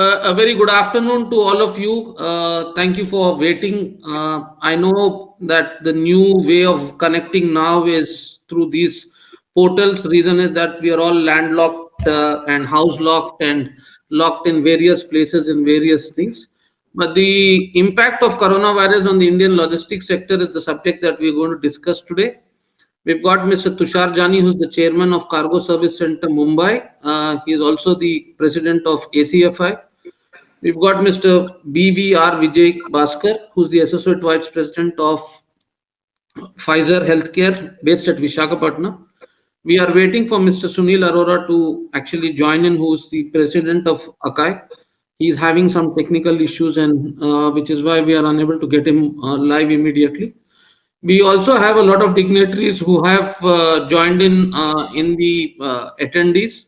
A very good afternoon to all of you. Thank you for waiting. I know that the new way of connecting now is through these portals. Reason is that we are all landlocked and house locked and locked in various places in various things. But the impact of coronavirus on the Indian logistics sector is the subject that we're going to discuss today. We've got Mr. Tushar Jani, who's the chairman of Cargo Service Center Mumbai. He is also the president of ACFI. We've got Mr. BVR Vijay Bhaskar, who's the Associate Vice President of Pfizer Healthcare based at Visakhapatnam. We are waiting for Mr. Sunil Arora to actually join in, who's the President of ACAAI. He's having some technical issues, and which is why we are unable to get him live immediately. We also have a lot of dignitaries who have joined in the attendees.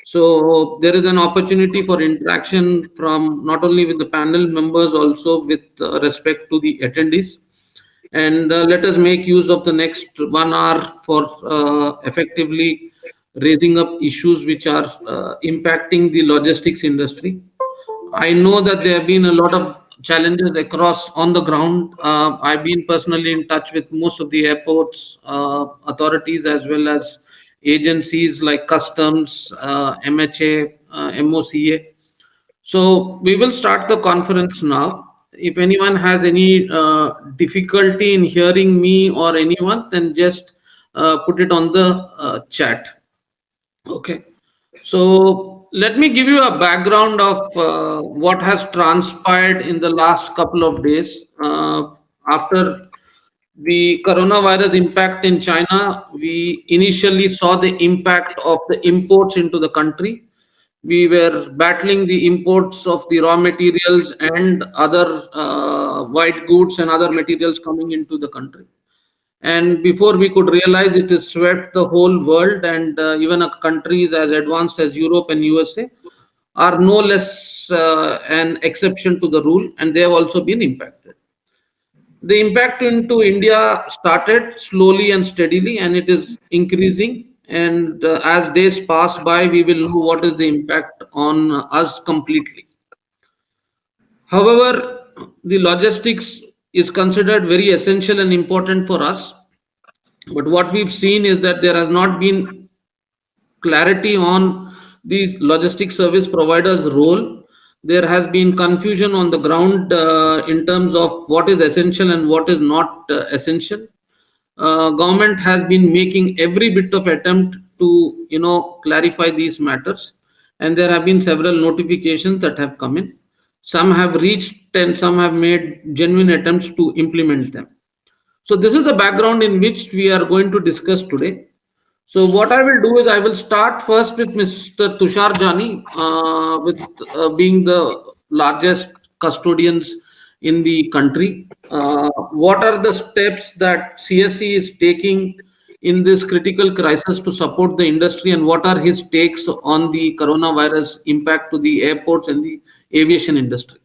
So there is an opportunity for interaction from not only with the panel members, also with respect to the attendees. And let us make use of the next 1 hour for effectively raising up issues which are impacting the logistics industry. I know that there have been a lot of challenges across on the ground. I've been personally in touch with most of the airports authorities as well as agencies like customs, MHA, MOCA. So we will start the conference now. If anyone has any difficulty in hearing me or anyone, then just put it on the chat. Okay. So let me give you a background of what has transpired in the last couple of days. After the coronavirus impact in China, we initially saw the impact of the imports into the country. We were battling the imports of the raw materials and other white goods and other materials coming into the country. And before we could realize, it has swept the whole world, and even countries as advanced as Europe and USA are no less an exception to the rule, and they have also been impacted. The impact into India started slowly and steadily, and it is increasing. And as days pass by, we will know what is the impact on us completely. However, the logistics is considered very essential and important for us. But what we've seen is that there has not been clarity on these logistic service providers' role. There has been confusion on the ground in terms of what is essential and what is not essential. Government has been making every bit of attempt to clarify these matters, and there have been several notifications that have come in. Some have reached and some have made genuine attempts to implement them. So this is the background in which we are going to discuss today. So what I will do is I will start first with Mr. Tushar Jani, with being the largest custodians in the country. What are the steps that CSC is taking in this critical crisis to support the industry, and what are his takes on the coronavirus impact to the airports and the aviation industry?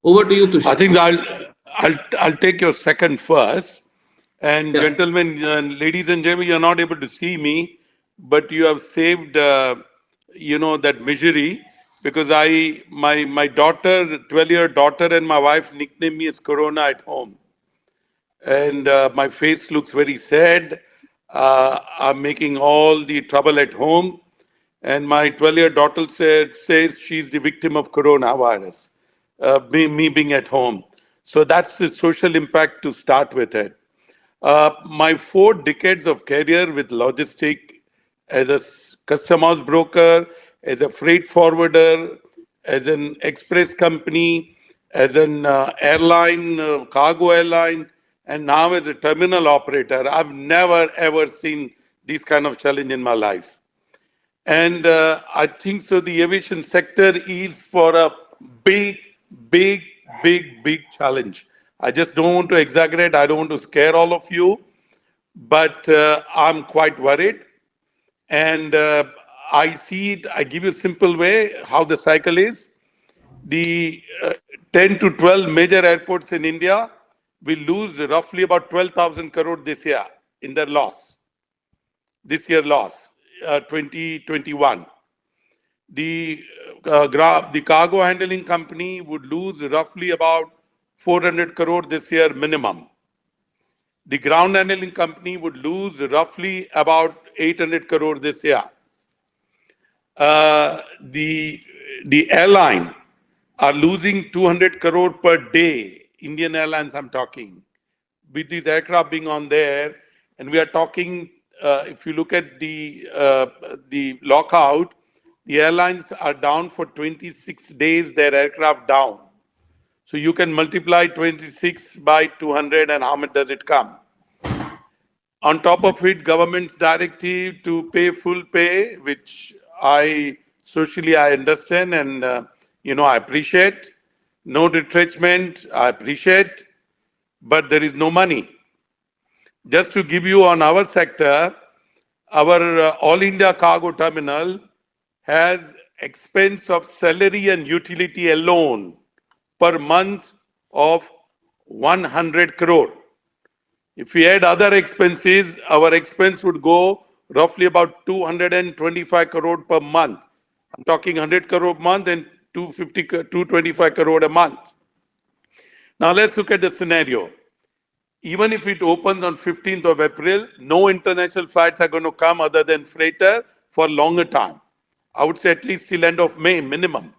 Over to you, I Tushar. think I'll take your second first. And Yeah. gentlemen, ladies and gentlemen, you're not able to see me, but you have saved, that misery because my daughter, 12-year daughter, and my wife nicknamed me as Corona at home, and my face looks very sad. I'm making all the trouble at home, and my 12-year daughter says she's the victim of coronavirus, me being at home. So that's the social impact to start with it. My 4 decades of career with logistic as a custom house broker, as a freight forwarder, as an express company, as an airline, cargo airline, and now as a terminal operator. I've never ever seen this kind of challenge in my life. And I think so. The aviation sector is for a big, big, big challenge. I just don't want to exaggerate. I don't want to scare all of you, but I'm quite worried. And I see it. I give you a simple way how the cycle is. The 10 to 12 major airports in India will lose roughly about 12,000 crore this year in their loss. This year loss, 2021. The the cargo handling company would lose roughly about 400 crore this year minimum. The ground handling company would lose roughly about 800 crore this year. Uh, the the airline are losing 200 crore per day. Indian Airlines, I'm talking, with these aircraft being on there, and we are talking. If you look at the lockout, the airlines are down for 26 days. Their aircraft down. So you can multiply 26 by 200, and how much does it come? On top of it, government's directive to pay full pay, which I understand and I appreciate. No retrenchment, I appreciate, but there is no money. Just to give you on our sector, our All India Cargo Terminal has expense of salary and utility alone per month of 100 crore. If we add other expenses, our expense would go roughly about 225 crore per month. I'm talking 100 crore a month and 225 crore a month. Now let's look at the scenario. Even if it opens on 15th of April, no international flights are going to come other than freighter for longer time. I would say at least till end of May minimum.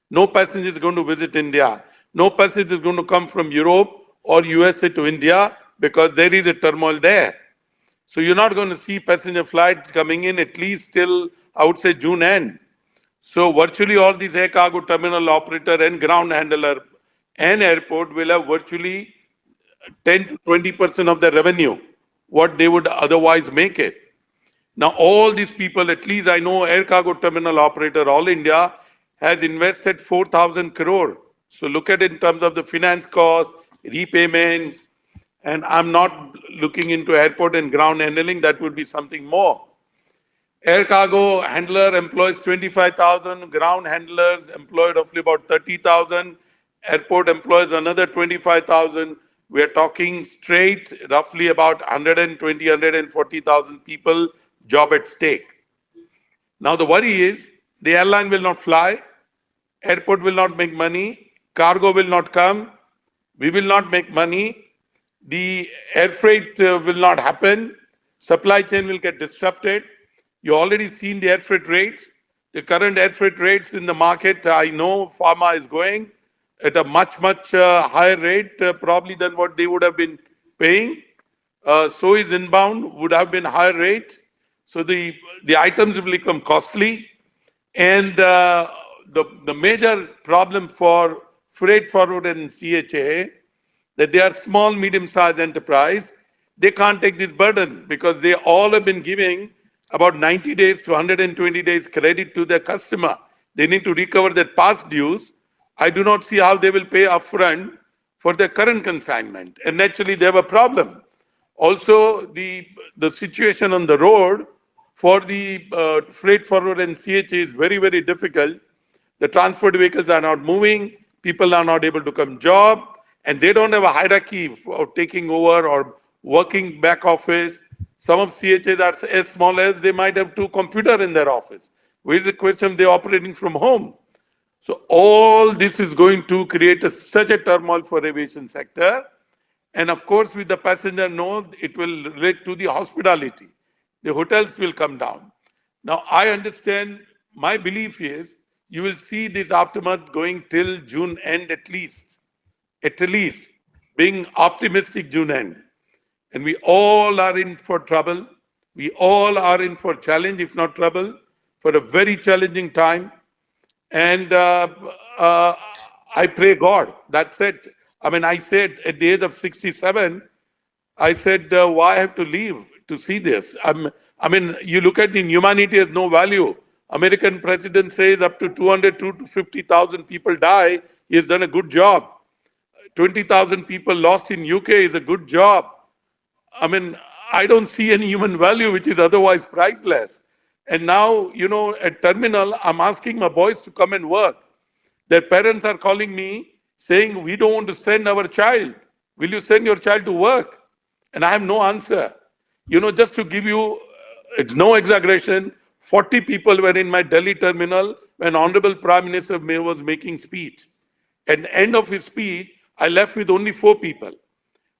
No passenger is going to visit India. No passenger is going to come from Europe or USA to India because there is a turmoil there. So you're not going to see passenger flight coming in at least till, I would say, June end. So virtually all these air cargo terminal operator and ground handler and airport will have virtually 10 to 20% of the revenue, what they would otherwise make it. Now, all these people, at least I know air cargo terminal operator, All India, has invested 4,000 crore. So look at it in terms of the finance cost, repayment, and I'm not looking into airport and ground handling, that would be something more. Air cargo handler employs 25,000, ground handlers employ roughly about 30,000, airport employs another 25,000. We are talking straight roughly about 120, 140,000 people job at stake. Now the worry is the airline will not fly, airport will not make money, cargo will not come, we will not make money, the air freight will not happen, supply chain will get disrupted. You already seen the air freight rates. The current air freight rates in the market, I know pharma is going at a much higher rate probably than what they would have been paying. So is inbound, would have been higher rate. So the items will become costly. And the major problem for freight forward and CHA, that they are small, medium-sized enterprise, they can't take this burden because they all have been giving about 90 days to 120 days credit to their customer. They need to recover their past dues. I do not see how they will pay upfront for their current consignment. And naturally, they have a problem. Also, the situation on the road for the freight forward and CHA is very difficult. The transport vehicles are not moving, people are not able to come job, and they don't have a hierarchy for taking over or working back office. Some of CHAs are as small as they might have two computers in their office. Where is the question they're operating from home? So all this is going to create such a turmoil for aviation sector. And of course, with the passenger note, it will relate to the hospitality. The hotels will come down. Now, I understand, my belief is you will see this aftermath going till June end at least, being optimistic June end. And we all are in for trouble. We all are in for challenge, if not trouble, for a very challenging time. And uh, I pray God. That's it. I mean, I said at the age of 67, I said, why I have to leave to see this? I mean, you look at it, humanity has no value. American president says up to 200 to 50,000 people die. He has done a good job. 20,000 people lost in UK is a good job. I mean, I don't see any human value which is otherwise priceless. And now, at terminal, I'm asking my boys to come and work. Their parents are calling me saying, we don't want to send our child. Will you send your child to work? And I have no answer. Just to give you, it's no exaggeration, 40 people were in my Delhi terminal when Honorable Prime Minister was making speech. At the end of his speech, I left with only 4 people.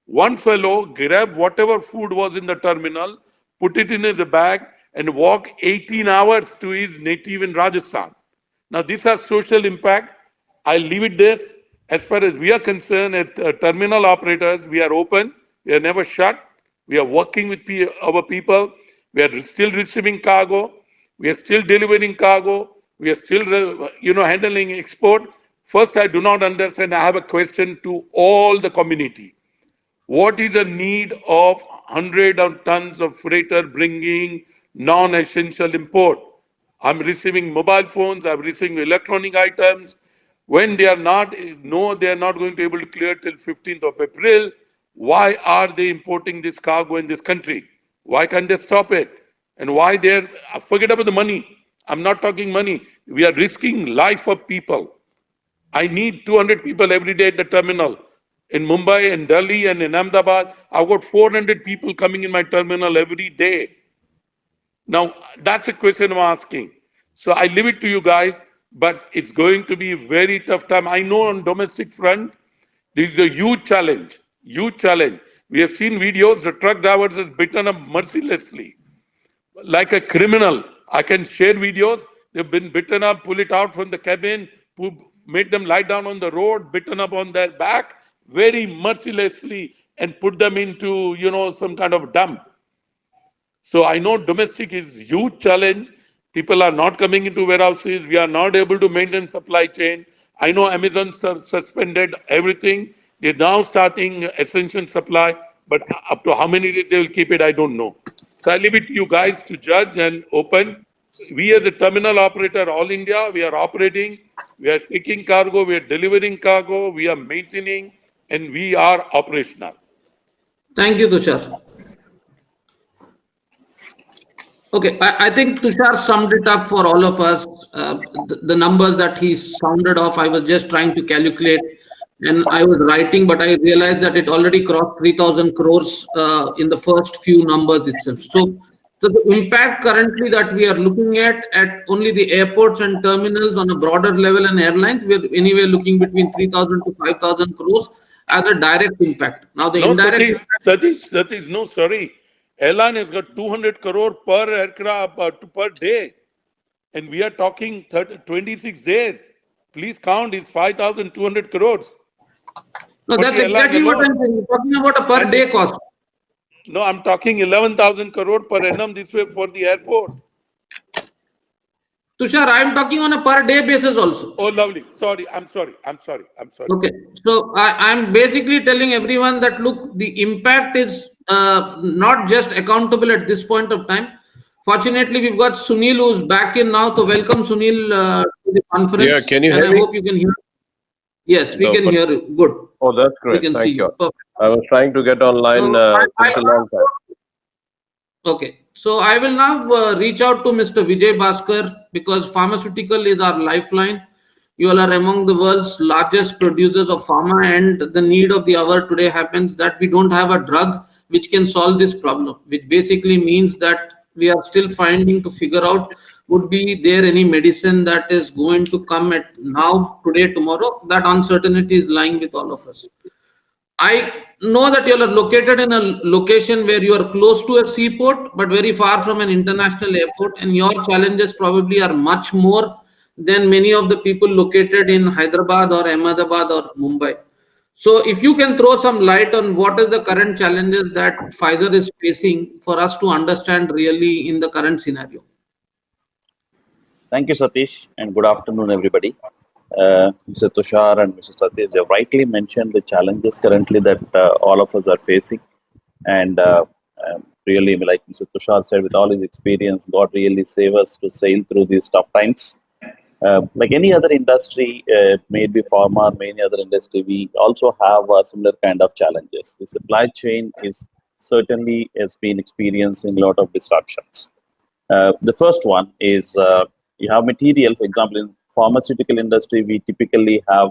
One fellow grabbed whatever food was in the terminal, put it in his bag, and walked 18 hours to his native in Rajasthan. Now, this has social impact. I'll leave it this. As far as we are concerned, at terminal operators, we are open. We are never shut. We are working with our people. We are still receiving cargo. We are still delivering cargo. We are still, handling export. First, I do not understand. I have a question to all the community. What is the need of 100 of tons of freighter bringing non-essential import? I'm receiving mobile phones, I'm receiving electronic items. When they are not, no, they are not going to be able to clear till 15th of April. Why are they importing this cargo in this country? Why can't they stop it? And why they're, forget about the money. I'm not talking money. We are risking life of people. I need 200 people every day at the terminal. In Mumbai and Delhi and in Ahmedabad, I've got 400 people coming in my terminal every day. Now, that's a question I'm asking. So I leave it to you guys, but it's going to be a very tough time. I know on domestic front, this is a huge challenge, huge challenge. We have seen videos, the truck drivers are beaten up mercilessly like a criminal. I can share videos. They've been beaten up, pull it out from the cabin, made them lie down on the road, beaten up on their back very mercilessly, and put them into, some kind of dump. So I know domestic is huge challenge. People are not coming into warehouses. We are not able to maintain supply chain. I know Amazon suspended everything. They're now starting essential supply, but up to how many days they will keep it, I don't know. So I leave it to you guys to judge and open. We as a terminal operator, all India, we are operating. We are taking cargo. We are delivering cargo. We are maintaining, and we are operational. Thank you, Tushar. Okay, I think Tushar summed it up for all of us. The numbers that he sounded off, I was just trying to calculate, and I was writing, but I realized that it already crossed 3,000 crores in the first few numbers itself. So the impact currently that we are looking at only the airports and terminals on a broader level and airlines, we're anywhere looking between 3,000 to 5,000 crores as a direct impact. Now the No, indirect Satish, no, sorry. Airline has got 200 crore per aircraft per day. And we are talking 26 days. Please count is 5,200 crores no, for that's the airline exactly what alone. I'm saying. We're talking about a per And day cost. no, I'm talking 11,000 crore per annum this way for the airport. Tushar, I'm talking on a per day basis also. Oh, lovely. Sorry, I'm sorry. I'm sorry. Okay. So I'm basically telling everyone that look, the impact is not just accountable at this point of time. Fortunately, we've got Sunil who's back in now. So welcome, Sunil, to the Yeah, conference. can you And hear I me? hope you can hear. Yes, we No, can but hear you. Good. oh, that's We great. can see Thank you. you. Perfect. I was trying to get So online since a long time. okay, so I will now reach out to Mr. Vijay Bhaskar because pharmaceutical is our lifeline. You all are among the world's largest producers of pharma, and the need of the hour today happens that we don't have a drug which can solve this problem, which basically means that we are still finding to figure out would be there any medicine that is going to come at now, today, tomorrow. That uncertainty is lying with all of us. I know that you are located in a location where you are close to a seaport, but very far from an international airport, and your challenges probably are much more than many of the people located in Hyderabad or Ahmedabad or Mumbai. So, if you can throw some light on what is the current challenges that Pfizer is facing for us to understand really in the current scenario. Thank you, Satish, and good afternoon, everybody. Mr. Tushar and Mr. Satish have rightly mentioned the challenges currently that all of us are facing. And really, like Mr. Tushar said, with all his experience, God really save us to sail through these tough times. Like any other industry, maybe pharma, many other industry, we also have similar kind of challenges. The supply chain is certainly has been experiencing a lot of disruptions. The first one is you have material, for example, in pharmaceutical industry, we typically have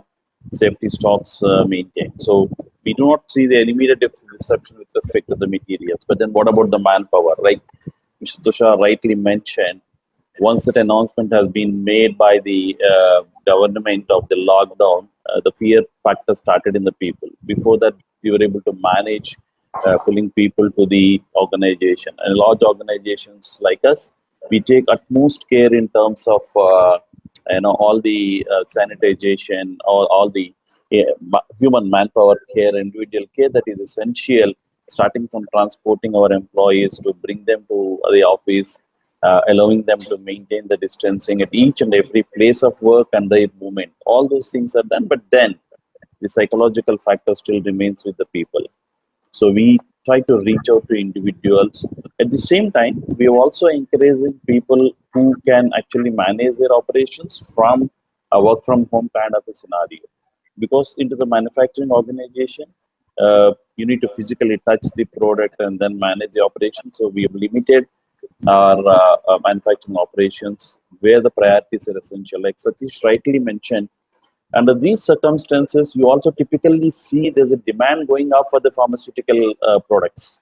safety stocks maintained. So we do not see the immediate disruption with respect to the materials. But then what about the manpower? Like Mr. Tushar rightly mentioned, Once that announcement has been made by the government of the lockdown, the fear factor started in the people. Before that, we were able to manage pulling people to the organization. And large organizations like us, we take utmost care in terms of all the sanitization, all the human manpower care, individual care that is essential, starting from transporting our employees to bring them to the office, allowing them to maintain the distancing at each and every place of work and their movement. All those things are done, but then the psychological factor still remains with the people. So we try to reach out to individuals. At the same time, we are also encouraging people who can actually manage their operations from a work from home kind of a scenario. Because into the manufacturing organization, you need to physically touch the product and then manage the operation. So we have limited our manufacturing operations where the priorities are essential. Like Satish rightly mentioned, under these circumstances, you also typically see there's a demand going up for the pharmaceutical products.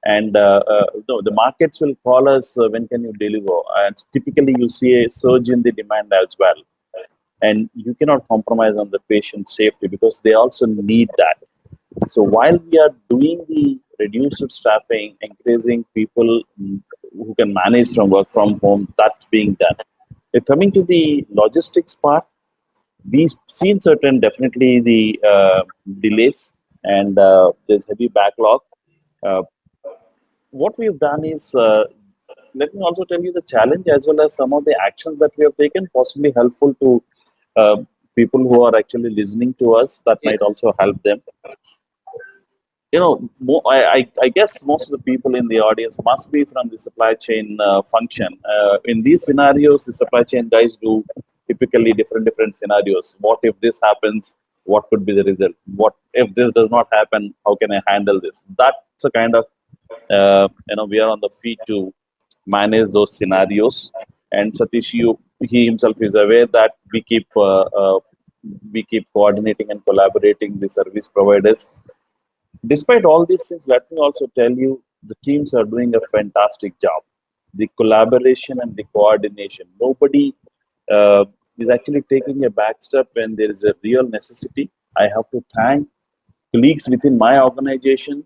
And no, the markets will call us when can you deliver. And typically, you see a surge in the demand as well. And you cannot compromise on the patient safety because they also need that. So while we are doing the reduced staffing, encouraging people who can manage from work from home, that's being done. Coming to the logistics part, we've seen certain definitely the delays and there's heavy backlog. Uh, what we've done is, let me also tell you the challenge as well as some of the actions that we have taken, possibly helpful to uh, people who are actually listening to us, that Yeah. might also help them. I guess most of the people in the audience must be from the supply chain function. In these scenarios, the supply chain guys do typically different scenarios. What if this happens? What could be the result? What if this does not happen? How can I handle this? That's a kind of we are on the feet to manage those scenarios. And Satish, he himself is aware that we keep coordinating and collaborating the service providers. Despite all these things, let me also tell you the teams are doing a fantastic job. The collaboration and the coordination. Nobody is actually taking a back step when there is a real necessity. I have to thank colleagues within my organization,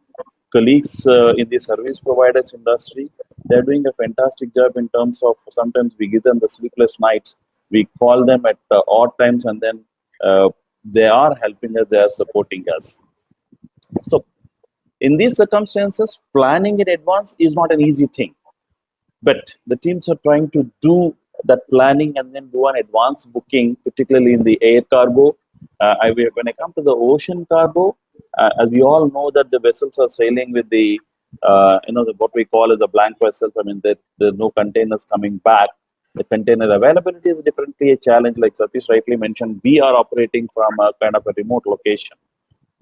colleagues in the service providers industry. They're doing a fantastic job in terms of sometimes we give them the sleepless nights. We call them at odd times and then they are helping us, they are supporting us. So in these circumstances, planning in advance is not an easy thing, but the teams are trying to do that planning and then do an advance booking, particularly in the air cargo. When I come to the ocean cargo, as we all know that the vessels are sailing with the, what we call as the blank vessels. I mean, there's no containers coming back. The container availability is definitely a challenge. Like Satish rightly mentioned, we are operating from a kind of a remote location.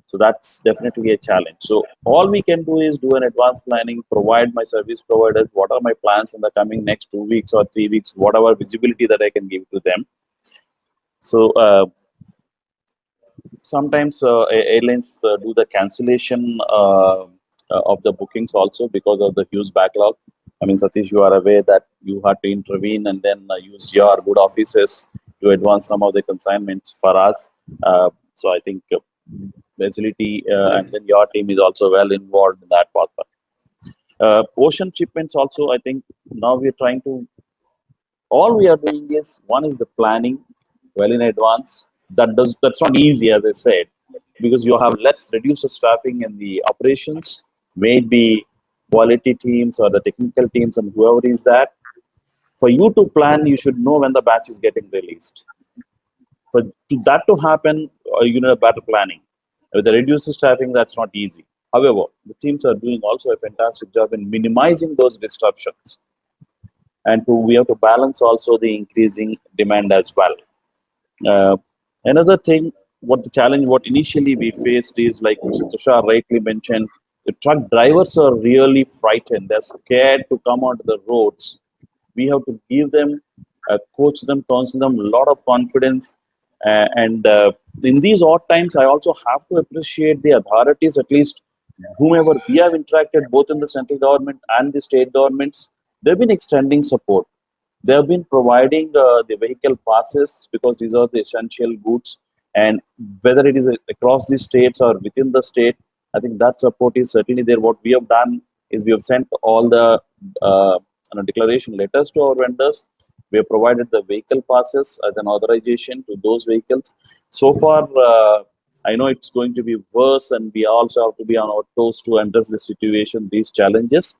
So that's definitely a challenge. So all we can do is do an advanced planning, provide my service providers what are my plans in the coming next 2 weeks or 3 weeks, whatever visibility that I can give to them. So sometimes airlines do the cancellation of the bookings also because of the huge backlog. I mean, Satish, you are aware that you had to intervene and then use your good offices to advance some of the consignments for us. So I think facility and then your team is also well involved in that part. Ocean shipments also, I think now we are trying to, all we are doing is one is the planning well in advance. That's not easy, as I said, because you have less reduced staffing in the operations, maybe quality teams or the technical teams and whoever is that. For you to plan, you should know when the batch is getting released. For that to happen, you need a better planning. With the reduced staffing, that's not easy. However, the teams are doing also a fantastic job in minimizing those disruptions. And we have to balance also the increasing demand as well. Another thing, what initially we faced is like Mr. Tushar rightly mentioned, the truck drivers are really frightened. They're scared to come onto the roads. We have to give them, coach them, counsel them, a lot of confidence. And in these odd times, I also have to appreciate the authorities, at least whomever we have interacted, both in the central government and the state governments, they've been extending support. They have been providing the vehicle passes because these are the essential goods, and whether it is across the states or within the state, I think that support is certainly there. What we have done is we have sent all the declaration letters to our vendors. We have provided the vehicle passes as an authorization to those vehicles. So far, I know it's going to be worse, and we also have to be on our toes to address the situation, these challenges.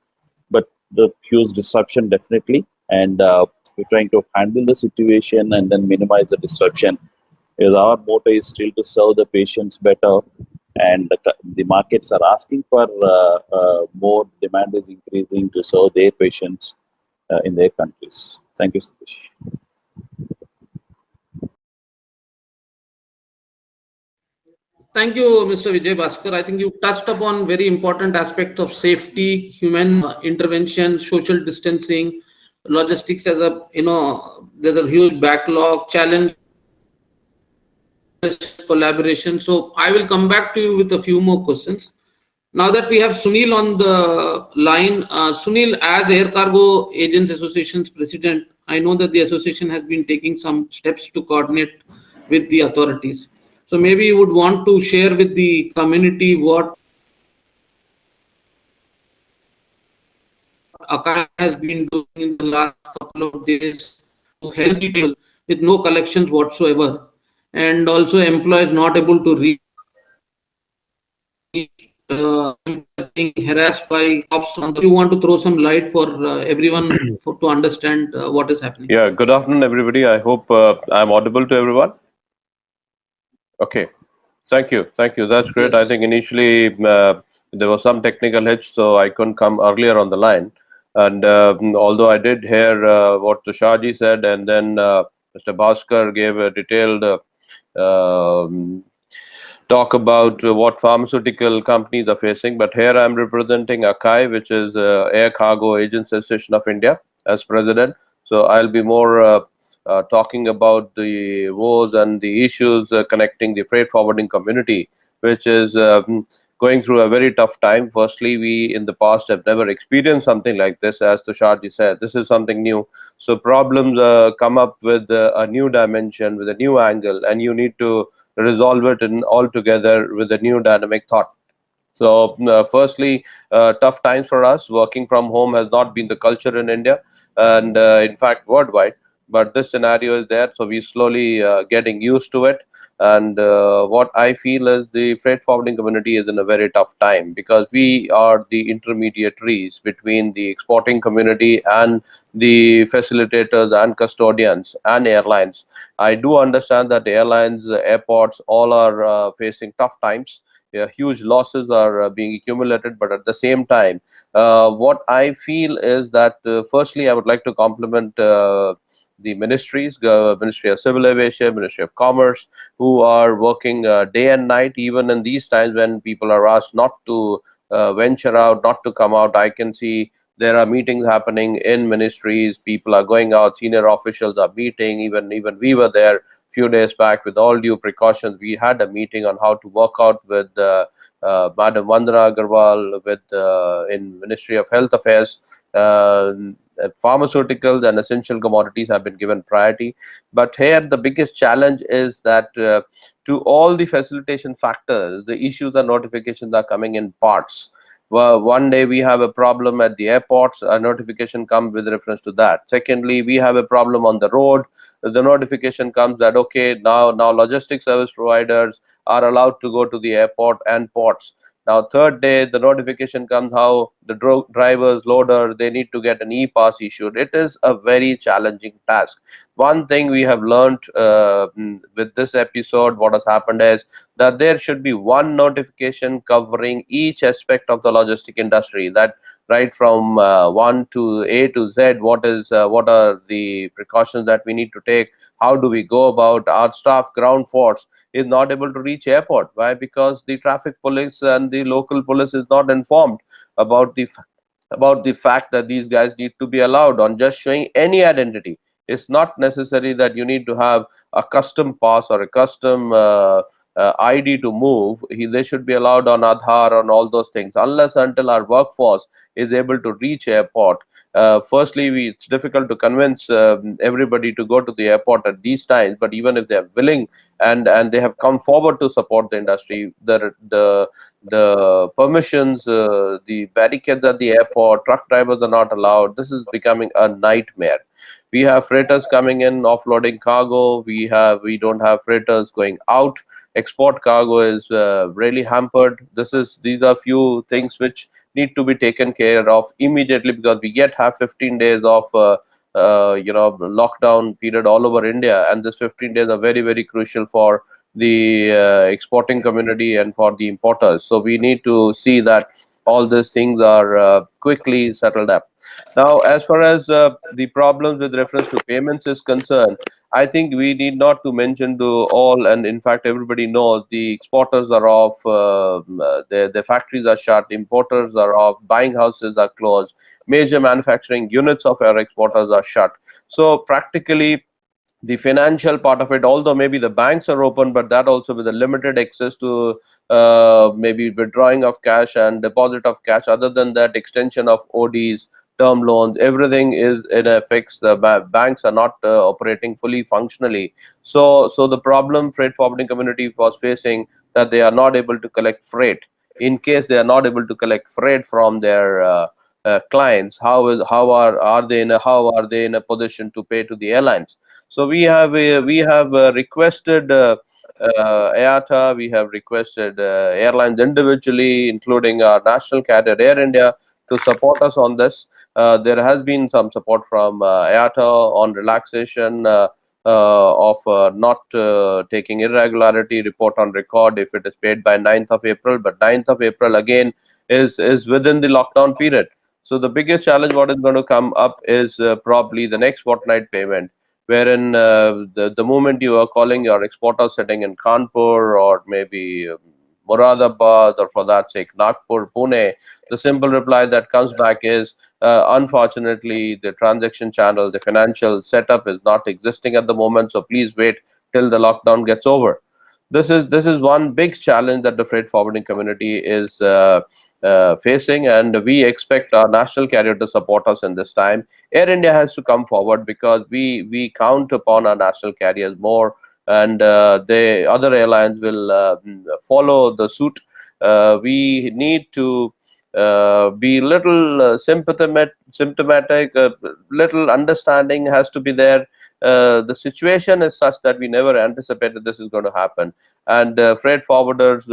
But the huge disruption definitely, and we're trying to handle the situation and then minimize the disruption. Because our motto is still to serve the patients better, and the markets are asking for more. Demand is increasing to serve their patients in their countries. Thank you, Satish. Thank you, Mr. Vijay Bhaskar. I think you touched upon very important aspects of safety, human intervention, social distancing, logistics as a, there's a huge backlog, challenges, collaboration. So I will come back to you with a few more questions. Now that we have Sunil on the line, Sunil, as Air Cargo Agents Association's president, I know that the association has been taking some steps to coordinate with the authorities. So maybe you would want to share with the community what ACAAI has been doing in the last couple of days to help the people with no collections whatsoever, and also employees not able to reach, being harassed by cops on the. You want to throw some light for everyone to understand what is happening? Yeah, good afternoon, everybody. I hope I'm audible to everyone. Okay, thank you. Thank you. That's great. I Yes. think initially there was some technical hitch, so I couldn't come earlier on the line. And although I did hear what Tusharji said, and then Mr. Bhaskar gave a detailed um, talk about what pharmaceutical companies are facing. But here I'm representing ACAAI, which is Air Cargo Agents Association of India, as president. So I'll be more talking about the woes and the issues connecting the freight forwarding community, which is going through a very tough time. Firstly, we in the past have never experienced something like this. As Tusharji said, this is something new. So problems come up with a new dimension, with a new angle, and you need to resolve it in all together with a new dynamic thought. So, firstly, tough times for us. Working from home has not been the culture in India, and in fact, worldwide. But this scenario is there, so we slowly getting used to it. And what I feel is the freight forwarding community is in a very tough time because we are the intermediaries between the exporting community and the facilitators and custodians and airlines. I do understand that airlines, airports, all are facing tough times. Yeah, huge losses are being accumulated, but at the same time, what I feel is that firstly, I would like to compliment the ministries, Ministry of Civil Aviation, Ministry of Commerce, who are working day and night, even in these times when people are asked not to venture out, not to come out. I can see there are meetings happening in ministries. People are going out. Senior officials are meeting. Even we were there few days back with all due precautions. We had a meeting on how to work out with Madam Vandana Agarwal with in Ministry of Health Affairs. Pharmaceuticals and essential commodities have been given priority, but here the biggest challenge is that to all the facilitation factors, the issues and notifications are coming in parts. Well, one day we have a problem at the airports, a notification comes with reference to that. Secondly, we have a problem on the road, the notification comes that okay, now logistics service providers are allowed to go to the airport and ports. Now third day the notification comes how the drivers, loader, they need to get an e-pass issued. It is a very challenging task. One thing we have learned with this episode, what has happened is that there should be one notification covering each aspect of the logistic industry, that right from 1 to A to Z, what are the precautions that we need to take, how do we go about. Our staff ground force is not able to reach airport. Why? Because the traffic police and the local police is not informed about the fact that these guys need to be allowed on just showing any identity. It's not necessary that you need to have a custom pass or a custom ID to move, they should be allowed on Aadhaar, on all those things. Unless until our workforce is able to reach airport, firstly, it's difficult to convince everybody to go to the airport at these times. But even if they are willing and they have come forward to support the industry, the permissions, the barricades at the airport, truck drivers are not allowed. This is becoming a nightmare. We have freighters coming in offloading cargo. We don't have freighters going out. Export cargo is really hampered. These are few things which need to be taken care of immediately, because we yet have 15 days of lockdown period all over India, and this 15 days are very, very crucial for the exporting community and for the importers. So we need to see that all these things are quickly settled up. Now, as far as the problems with reference to payments is concerned, I think we need not to mention to all, and in fact, everybody knows the exporters are off, their factories are shut, importers are off, buying houses are closed, major manufacturing units of our exporters are shut. So, practically, the financial part of it, although maybe the banks are open, but that also with a limited access to maybe withdrawing of cash and deposit of cash. Other than that, extension of ODs, term loans, everything is in a fix. The banks are not operating fully functionally. So the problem freight forwarding community was facing, that they are not able to collect freight. In case they are not able to collect freight from their clients, how are they in a position to pay to the airlines? So we have requested IATA, we have requested airlines individually, including our national carrier Air India, to support us on this. There has been some support from IATA on relaxation of not taking irregularity report on record if it is paid by 9th of April. But 9th of April again is within the lockdown period. So the biggest challenge what is going to come up is probably the next fortnight payment, wherein the moment you are calling your exporter sitting in Kanpur or maybe Moradabad, or for that sake Nagpur, Pune, the simple reply that comes back is, unfortunately, the transaction channel, the financial setup is not existing at the moment, so please wait till the lockdown gets over. This is one big challenge that the freight forwarding community is facing, and we expect our national carrier to support us in this time. Air India has to come forward, because we count upon our national carriers more, and the other airlines will follow the suit. We need to be little symptomatic, little understanding has to be there. The situation is such that we never anticipated this is going to happen, and freight forwarders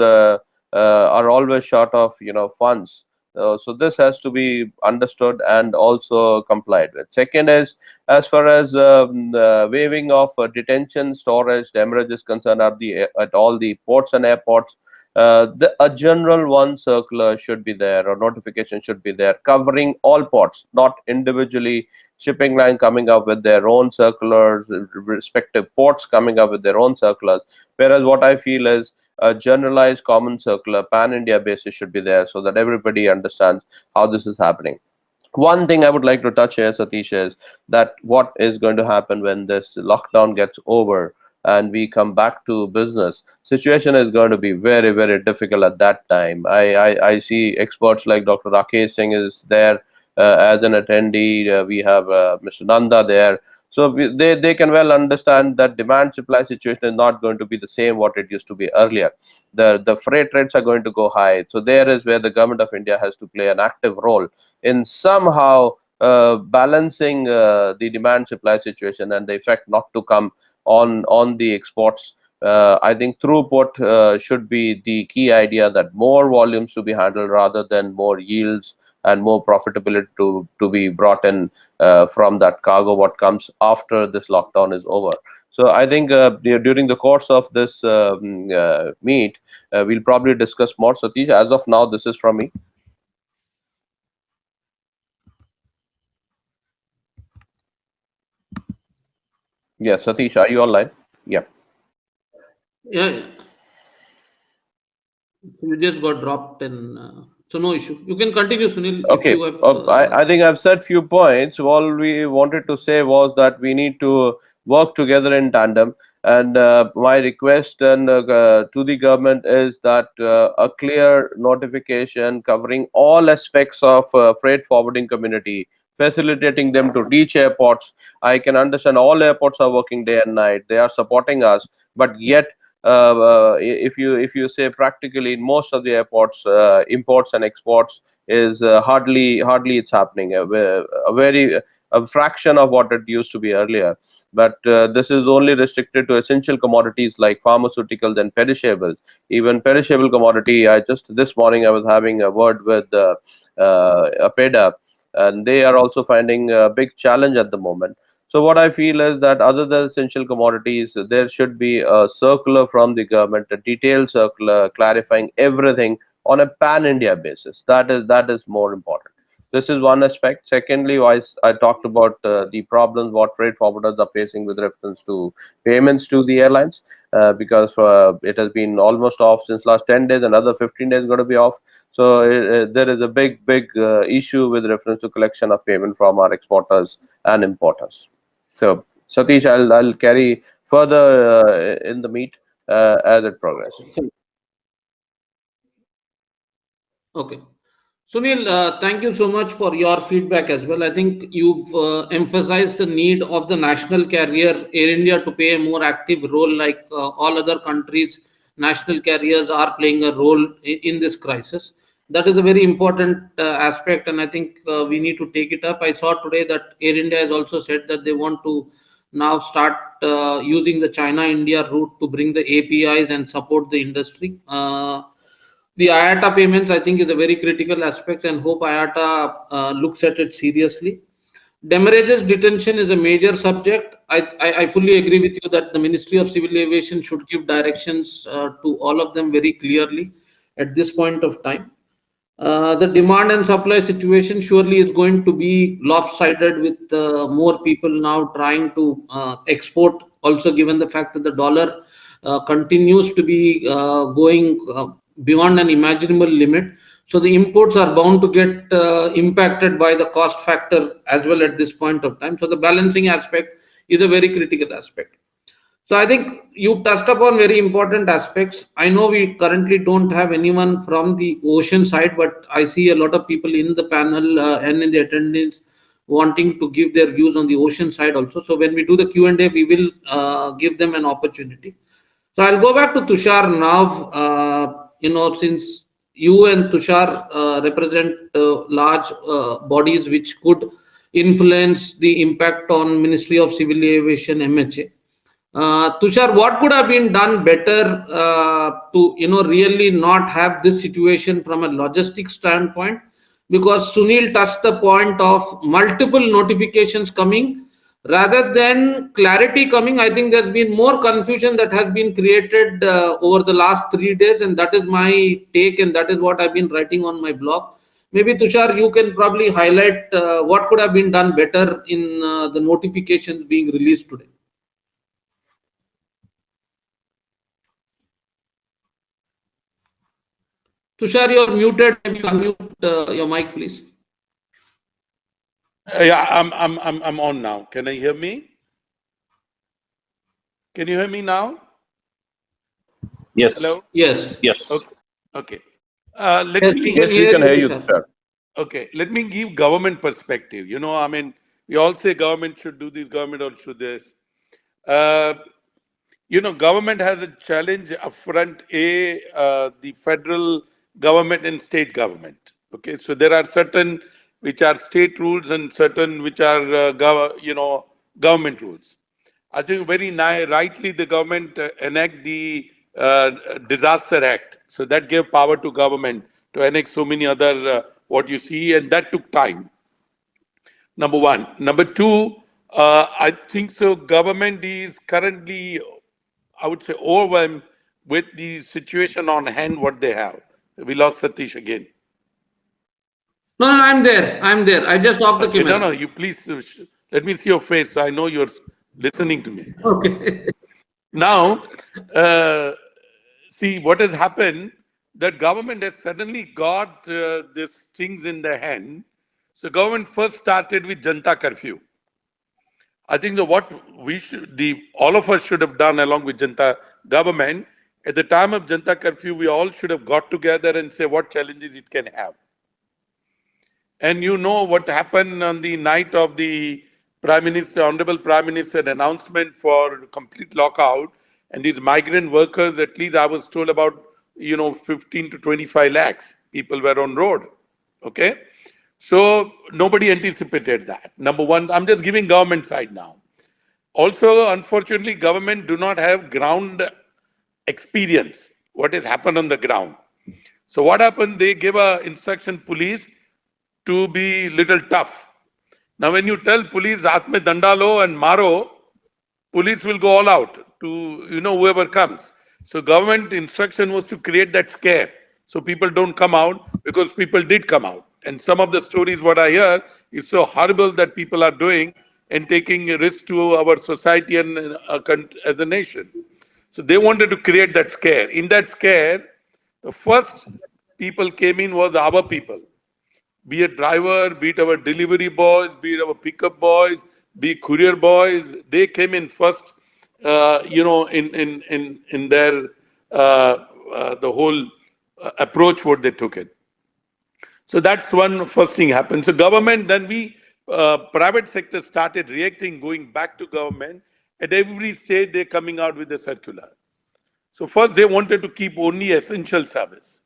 are always short of funds. So this has to be understood and also complied with. Second is, as far as the waiving of detention, storage, demurrage is concerned at all the ports and airports, a general one circular should be there, or notification should be there, covering all ports, not individually shipping line coming up with their own circulars, respective ports coming up with their own circulars. Whereas what I feel is a generalized common circular, pan India basis should be there, so that everybody understands how this is happening. One thing I would like to touch here, Satish, is that what is going to happen when this lockdown gets over and we come back to business. Situation is going to be very, very difficult at that time. I see experts like Dr. Rakesh Singh is there as an attendee. We have Mr. Nanda there. So they can well understand that demand supply situation is not going to be the same what it used to be earlier. The freight rates are going to go high. So there is where the government of India has to play an active role in somehow balancing the demand supply situation and the effect not to come on the exports. I think throughput should be the key idea, that more volumes to be handled rather than more yields and more profitability to be brought in from that cargo what comes after this lockdown is over. So I think during the course of this meet, we'll probably discuss more. Satish, as of now, this is from me. Yes, Satish, are you online? Yeah. Yeah, you just got dropped in. So no issue. You can continue, Sunil, if Okay. you have. I think I've said few points. All we wanted to say was that we need to work together in tandem. And my request to the government is that a clear notification covering all aspects of freight forwarding community, facilitating them to reach airports. I can understand all airports are working day and night. They are supporting us, but yet if you say practically in most of the airports, imports and exports is hardly it's happening. A very a fraction of what it used to be earlier. But this is only restricted to essential commodities like pharmaceuticals and perishables. Even perishable commodity, I just this morning I was having a word with APEDA, and they are also finding a big challenge at the moment. So what I feel is that other than essential commodities, there should be a circular from the government, a detailed circular clarifying everything on a pan-India basis. That is more important. This is one aspect. Secondly, I talked about the problems what freight forwarders are facing with reference to payments to the airlines, because it has been almost off since last 10 days. Another 15 days going to be off. So there is a big issue with reference to collection of payment from our exporters and importers. So, Satish, I'll carry further in the meet as it progress. Okay. Sunil, thank you so much for your feedback as well. I think you've emphasized the need of the national carrier, Air India, to play a more active role, like all other countries. National carriers are playing a role in this crisis. That is a very important aspect, and I think we need to take it up. I saw today that Air India has also said that they want to now start using the China India route to bring the APIs and support the industry. The IATA payments, I think, is a very critical aspect, and hope IATA looks at it seriously. Demurrages detention is a major subject. I fully agree with you that the Ministry of Civil Aviation should give directions to all of them very clearly at this point of time. The demand and supply situation surely is going to be lopsided with more people now trying to export, also given the fact that the dollar continues to be going beyond an imaginable limit. So the imports are bound to get impacted by the cost factor as well at this point of time. So the balancing aspect is a very critical aspect. So I think you've touched upon very important aspects. I know we currently don't have anyone from the ocean side, but I see a lot of people in the panel and in the attendance wanting to give their views on the ocean side also. So when we do the Q&A, we will give them an opportunity. So I'll go back to Tushar now. Since you and Tushar represent large bodies which could influence the impact on Ministry of Civil Aviation (MHA). Tushar, what could have been done better to really not have this situation from a logistics standpoint? Because Sunil touched the point of multiple notifications coming rather than clarity coming. I think there's been more confusion that has been created over the last 3 days, and that is my take, and that is what I've been writing on my blog. Maybe Tushar, you can probably highlight what could have been done better in the notifications being released today. Tushar, you're muted. Maybe unmute your mic, please. Yeah, I'm on now. Can I hear me? Can you hear me now? Yes. Hello? Yes. Yes. Okay. Okay. Let Yes, we me can Yes, we hear can you, hear you, Tushar. sir. Okay, let me give government perspective. I mean, we all say government should do this, government also should this. Uh, Government has a challenge upfront. The federal government and state government. Okay, so there are certain which are state rules and certain which are government rules. I think very rightly the government enact the Disaster Act. So that gave power to government to enact so many other what you see, and that took time. Number one. Number two, I think so. Government is currently, I would say, overwhelmed with the situation on hand. What they have. We lost Satish again. No, no, I'm there. I'm there. I just off the Okay, no, camera. no. You please let me see your face. So I know you're listening to me. Okay. Now, uh, see what has happened. That government has suddenly got these things in their hand. So government first started with Janta curfew. I think that what all of us should have done along with Janta government at the time of Janta curfew, we all should have got together and say what challenges it can have. And you know what happened on the night of the Prime Minister, Honorable Prime Minister announcement for complete lockout, and these migrant workers, at least I was told about, 15 to 25 lakhs people were on road. Okay. So nobody anticipated that. Number one, I'm just giving government side now. Also, unfortunately, government do not have ground experience. What has happened on the ground? So what happened? They give a instruction police to be little tough. Now, when you tell police, "Haath mein danda lo and maro," police will go all out to whoever comes. So government instruction was to create that scare so people don't come out, because people did come out. And some of the stories what I hear is so horrible that people are doing and taking a risk to our society and as a nation. So they wanted to create that scare. In that scare, the first people came in was our people, be it driver, be it our delivery boys, be it our pickup boys, be it courier boys. They came in first, in their the whole approach what they took it. So that's one first thing happened. So government, then we private sector started reacting, going back to government. At every stage, they're coming out with a circular. So first they wanted to keep only essential service.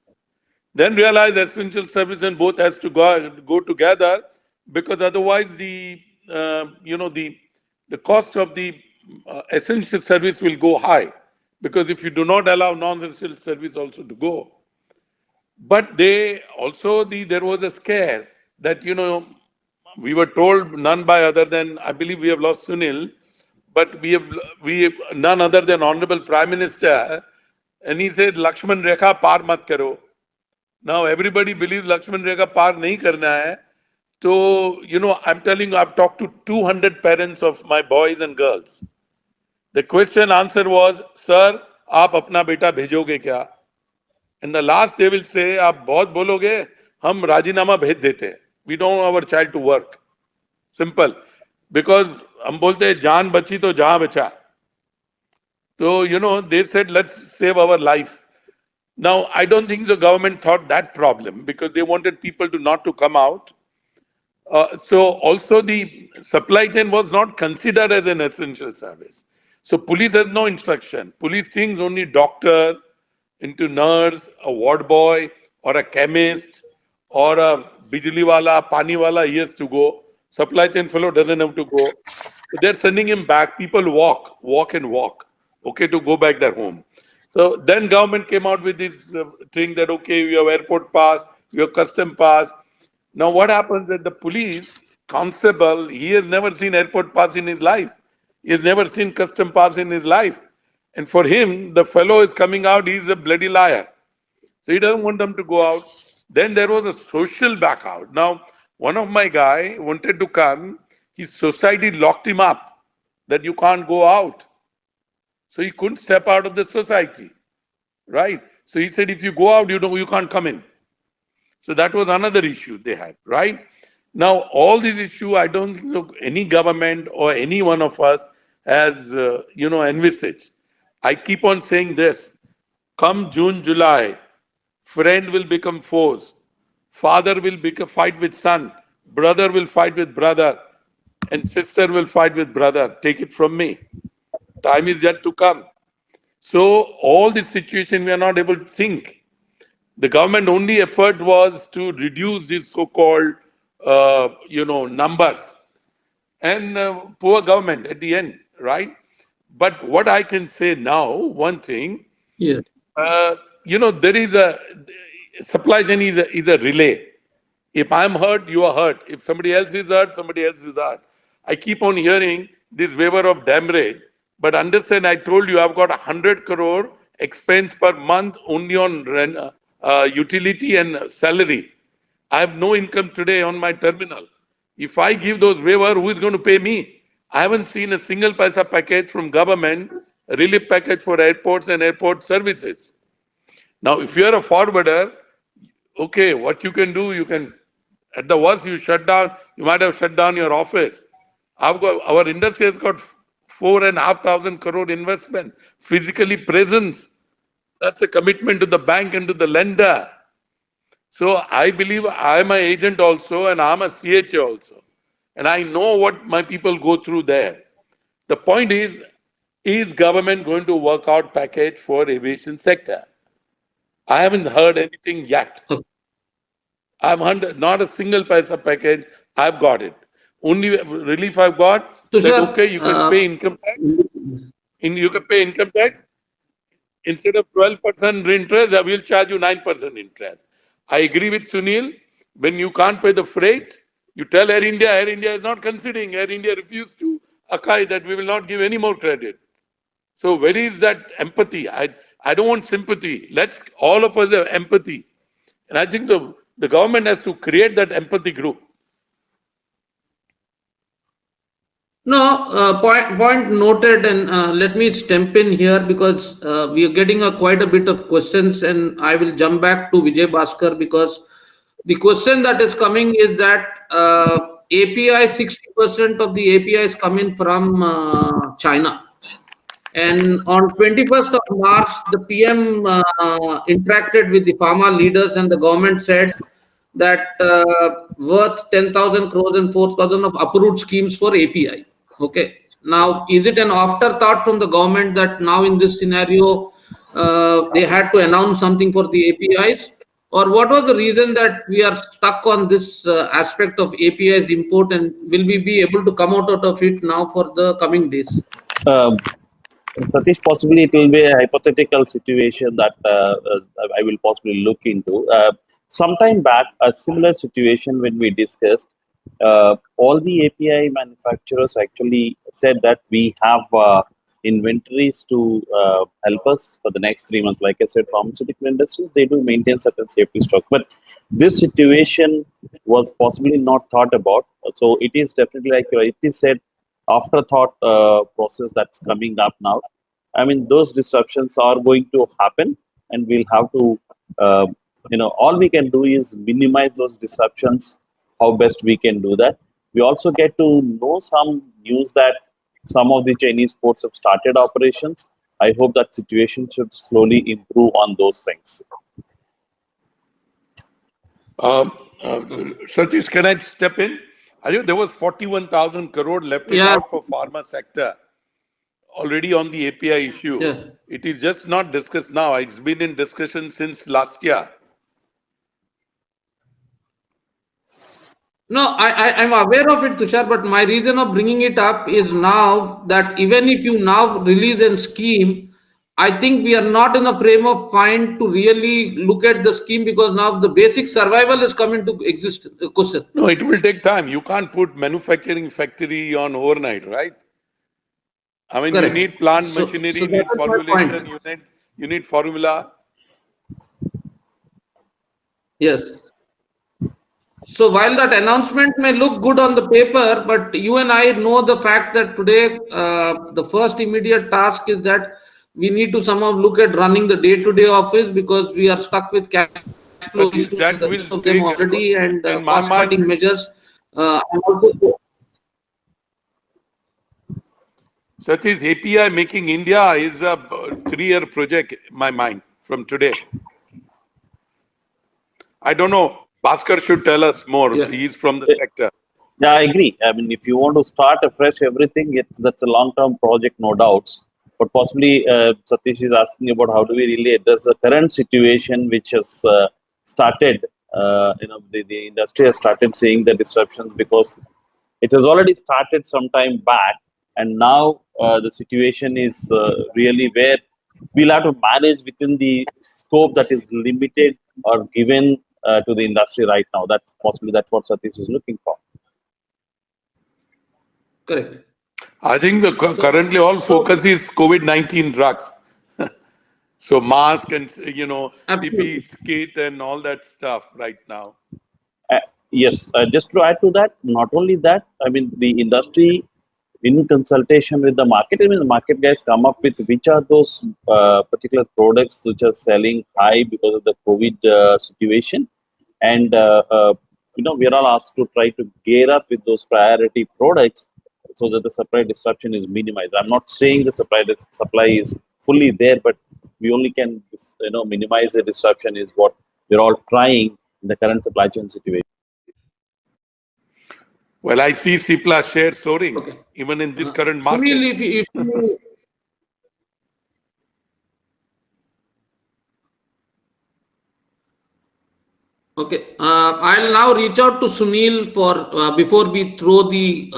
Then realize essential service and both has to go together, because otherwise the cost of the essential service will go high, because if you do not allow non-essential service also to go. But they also there was a scare that we were told none by other than, I believe we have lost Sunil, but we none other than Honorable Prime Minister, and he said Lakshman Rekha par mat karo. Now everybody believes Lakshman Rekha par nahi karna hai. So, I'm telling you, I've talked to 200 parents of my boys and girls. The question answer was, sir, aap apna beta bhejoge kya? And the last they will say, आप बहुत बोलोगे, हम राजीनामा भेज देते हैं. We don't want our child to work. Simple. Because हम बोलते हैं जान बची तो जहां बचा. So, they said, let's save our life. Now, I don't think the government thought that problem, because they wanted people to not to come out. So also the supply chain was not considered as an essential service. So police has no instruction. Police thinks only doctor, into nurse, a ward boy, or a chemist, or a bijli wala, pani wala, he has to go. Supply chain fellow doesn't have to go. So they're sending him back. People walk and walk, okay, to go back their home. So then government came out with this thing that, okay, you have airport pass, you have custom pass. Now what happens that the police constable, he has never seen airport pass in his life. He has never seen custom pass in his life. And for him, the fellow is coming out, he's a bloody liar. So he doesn't want them to go out. Then there was a social back out. Now, one of my guy wanted to come, his society locked him up that you can't go out. So he couldn't step out of the society, right? So he said, if you go out, you can't come in. So that was another issue they had, right? Now, all these issues, I don't think so any government or any one of us has, envisaged. I keep on saying this, come June, July, friend will become foes. Father will fight with son. Brother will fight with brother. And sister will fight with brother. Take it from me. Time is yet to come. So all this situation we are not able to think. The government only effort was to reduce these so-called, numbers. And poor government at the end, right? But what I can say now, one thing, Yes. there is a supply chain is a relay. If I'm hurt, you are hurt. If somebody else is hurt, somebody else is hurt. I keep on hearing this waiver of damage, but understand, I told you I've got 100 crore expense per month only on rent, utility and salary. I have no income today on my terminal. If I give those waiver, who is going to pay me? I haven't seen a single paisa package from government, relief package for airports and airport services. Now, if you are a forwarder, okay, what you can do, you can, at the worst, you might have shut down your office. Our industry has got 4,500 crore investment, physically presence. That's a commitment to the bank and to the lender. So I believe I'm an agent also, and I'm a CHA also. And I know what my people go through there. The point is government going to work out package for aviation sector? I haven't heard anything yet. I've heard not a single paisa package. I've got it. Only relief I've got that Tushar, okay, you can pay income tax. You can pay income tax instead of 12% interest. I will charge you 9% interest. I agree with Sunil. When you can't pay the freight, you tell Air India. Air India is not considering. Air India refused to ACAAI that we will not give any more credit. So where is that empathy? I don't want sympathy. Let's all of us have empathy. And I think the government has to create that empathy group. No, point noted, and let me stamp in here because we are getting quite a bit of questions, and I will jump back to Vijay Bhaskar because the question that is coming is that API 60% of the API is coming from China. And on 21st of March, the PM interacted with the pharma leaders, and the government said that worth 10,000 crores and 4,000 of approved schemes for API. Okay. Now, is it an afterthought from the government that now in this scenario they had to announce something for the APIs? Or what was the reason that we are stuck on this aspect of APIs import, and will we be able to come out of it now for the coming days? Um, Satish, possibly it will be a hypothetical situation that I will possibly look into. Sometime back, a similar situation when we discussed, all the API manufacturers actually said that we have inventories to help us for the next 3 months. Like I said, pharmaceutical industries, they do maintain certain safety stocks. But this situation was possibly not thought about. So it is definitely like it is said afterthought process that's coming up now. I mean, those disruptions are going to happen, and we'll have to, all we can do is minimize those disruptions how best we can do that. We also get to know some news that some of the Chinese ports have started operations. I hope that situation should slowly improve on those things. Satish, can I step in? I think there was 41,000 crore left it Yeah, out for pharma sector already on the API issue. yeah. It is just not discussed now. It's been in discussion since last year. No, I'm aware of it, Tushar, but my reason of bringing it up is now that even if you now release a scheme, I think we are not in a frame of mind to really look at the scheme because now the basic survival is coming to exist question. No, it will take time. You can't put manufacturing factory on overnight, right? I mean, you Correct. need plant So machinery, you that need is my formulation, point. you need formula. Yes. So while that announcement may look good on the paper, but you and I know the fact that today the first immediate task is that we need to somehow look at running the day-to-day office because we are stuck with cash flow issues, the Satish, rest of that them will already, take, and in my cost-cutting mind, measures. And also, Satish, API making India is a 3-year project, in my mind, from today. I don't know. Bhaskar should tell us more. yeah, He's from the sector. Yeah, I agree. I mean, if you want to start afresh everything, that's a long-term project, no doubts. But possibly, Satish is asking about how do we really address the current situation, which has started. The industry has started seeing the disruptions because it has already started some time back, and now the situation is really where we'll have to manage within the scope that is limited or given to the industry right now. That's what Satish is looking for. correct. I think the currently all So focus is COVID-19 drugs. So mask and PPE absolutely kit and all that stuff right now. Uh, yes, just to add to that, not only that, I mean, the industry in consultation with the market, I mean, the market guys come up with which are those particular products which are selling high because of the COVID situation. And, we are all asked to try to gear up with those priority products so that the supply disruption is minimized. I'm not saying the supply is fully there, but we only can minimize the disruption is what we're all trying in the current supply chain situation. Well, I see CPLA share soaring Okay. even in this current Sunil, market. if you okay, I'll now reach out to Sunil for before we throw the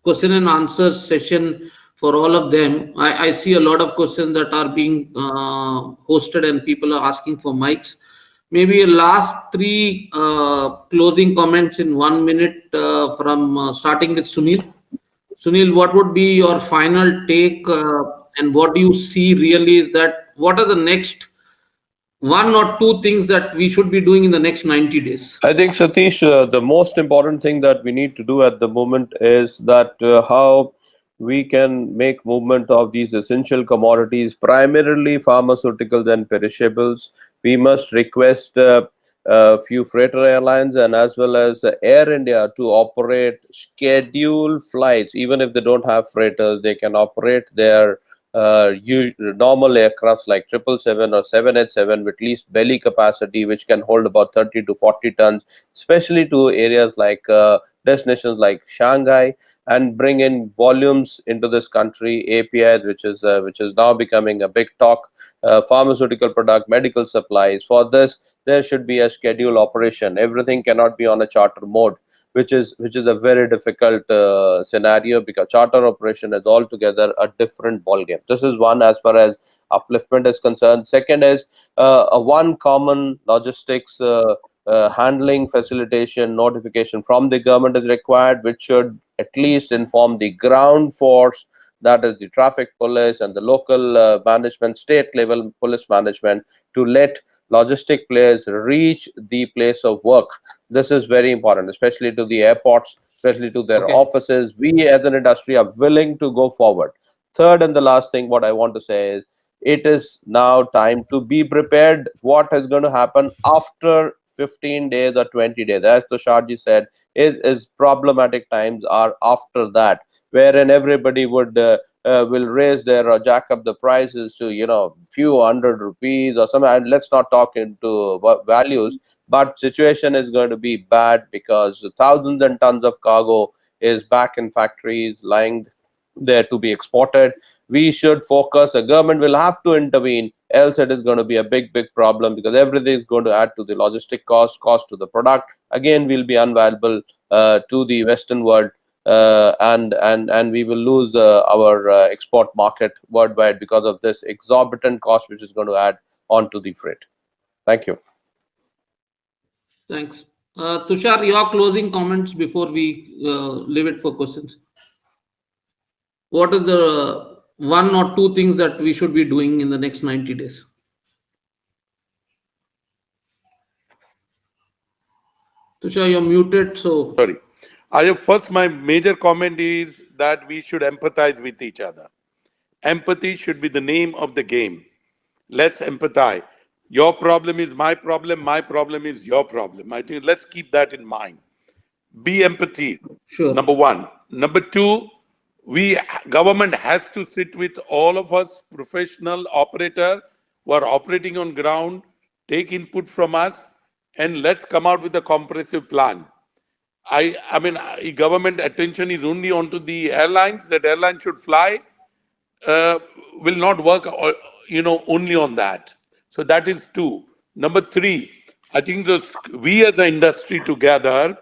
question and answers session for all of them. I see a lot of questions that are being hosted and people are asking for mics. Maybe a last three closing comments in 1 minute from starting with Sunil. Sunil, what would be your final take, and what do you see really is that what are the next one or two things that we should be doing in the next 90 days? I think, Satish, the most important thing that we need to do at the moment is that how we can make movement of these essential commodities, primarily pharmaceuticals and perishables. We must request a few freighter airlines and as well as Air India to operate scheduled flights. Even if they don't have freighters, they can operate their normal aircrafts like 777 or 787 with least belly capacity, which can hold about 30 to 40 tons, especially to areas like destinations like Shanghai, and bring in volumes into this country, APIs, which is now becoming a big talk, pharmaceutical product, medical supplies. For this, there should be a scheduled operation. Everything cannot be on a charter mode, which is a very difficult scenario, because charter operation is altogether a different ball game. This is one as far as upliftment is concerned. Second is a one common logistics handling facilitation notification from the government is required, which should at least inform the ground force, that is the traffic police and the local management, state level police management, to let logistic players reach the place of work. This is very important, especially to the airports, especially to their Okay. offices. We as an industry are willing to go forward. Third and the last thing, what I want to say is, it is now time to be prepared. What is going to happen after 15 days or 20 days? As Tusharji said, is problematic times are after that, wherein everybody will raise their or jack up the prices to few hundred rupees or something. And let's not talk into values, but situation is going to be bad because thousands and tons of cargo is back in factories lying there to be exported. We should focus. The government will have to intervene, else it is going to be a big problem, because everything is going to add to the logistic cost to the product. Again, we'll be unvaluable to the Western world, and we will lose our export market worldwide because of this exorbitant cost, which is going to add on to the freight. Thank you. Thanks. Tushar, your closing comments before we leave it for questions. What is the one or two things that we should be doing in the next 90 days? Tushar, you're muted, so Sorry. First, my major comment is that we should empathize with each other. Empathy should be the name of the game. Let's empathize. Your problem is my problem is your problem. I think let's keep that in mind. Be empathy, sure. number one. Number two, we government has to sit with all of us professional operator who are operating on ground, take input from us, and let's come out with a comprehensive plan. I mean, government attention is only onto the airlines, that airlines should fly, uh, will not work, only on that. So that is two. Number three, I think we as an industry together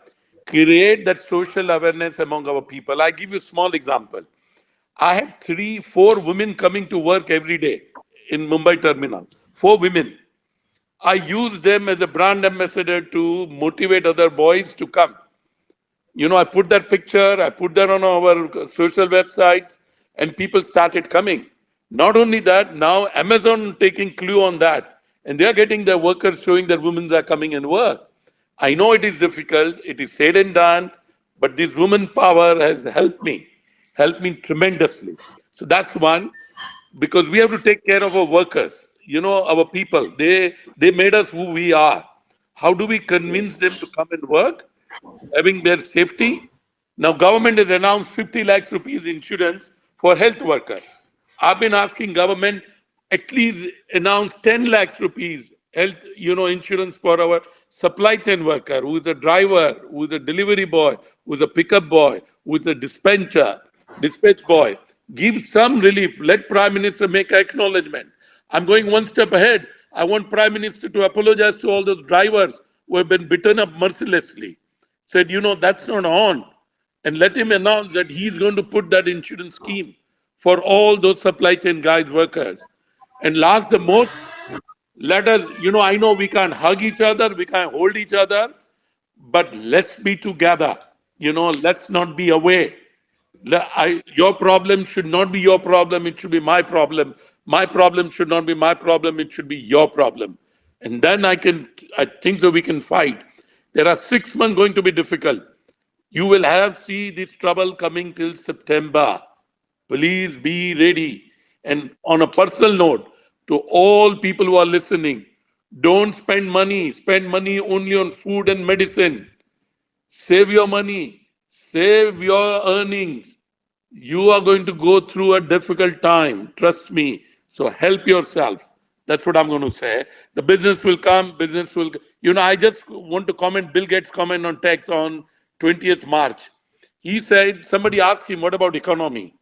create that social awareness among our people. I give you a small example. I had 4 women coming to work every day in Mumbai terminal. 4 women. I used them as a brand ambassador to motivate other boys to come. I put that picture, I put that on our social websites, and people started coming. Not only that, now Amazon taking clue on that, and they are getting their workers showing that women are coming and work. I know it is difficult, it is said and done, but this woman power has helped me tremendously. So that's one, because we have to take care of our workers, our people. They made us who we are. How do we convince them to come and work, having their safety? Now, government has announced 50 lakhs rupees insurance for health worker. I've been asking government at least announce 10 lakhs rupees health, insurance for our supply chain worker, who is a driver, who is a delivery boy, who is a pickup boy, who is a dispatch boy. Give some relief. Let Prime Minister make acknowledgement. I'm going one step ahead. I want Prime Minister to apologize to all those drivers who have been beaten up mercilessly. Said, that's not on, and let him announce that he's going to put that insurance scheme for all those supply chain guys, workers. And last the most, let us, I know we can't hug each other, we can't hold each other, but let's be together. Let's not be away. Your problem should not be your problem, it should be my problem. My problem should not be my problem, it should be your problem. And then I think so we can fight. There are 6 months going to be difficult. You will have see this trouble coming till September. Please be ready. And on a personal note, to all people who are listening, don't spend money. Spend money only on food and medicine. Save your money. Save your earnings. You are going to go through a difficult time. Trust me. So help yourself. That's what I'm going to say. The business will come. Business will. I just want to comment Bill Gates' comment on tax on 20th March. He said, somebody asked him, what about economy?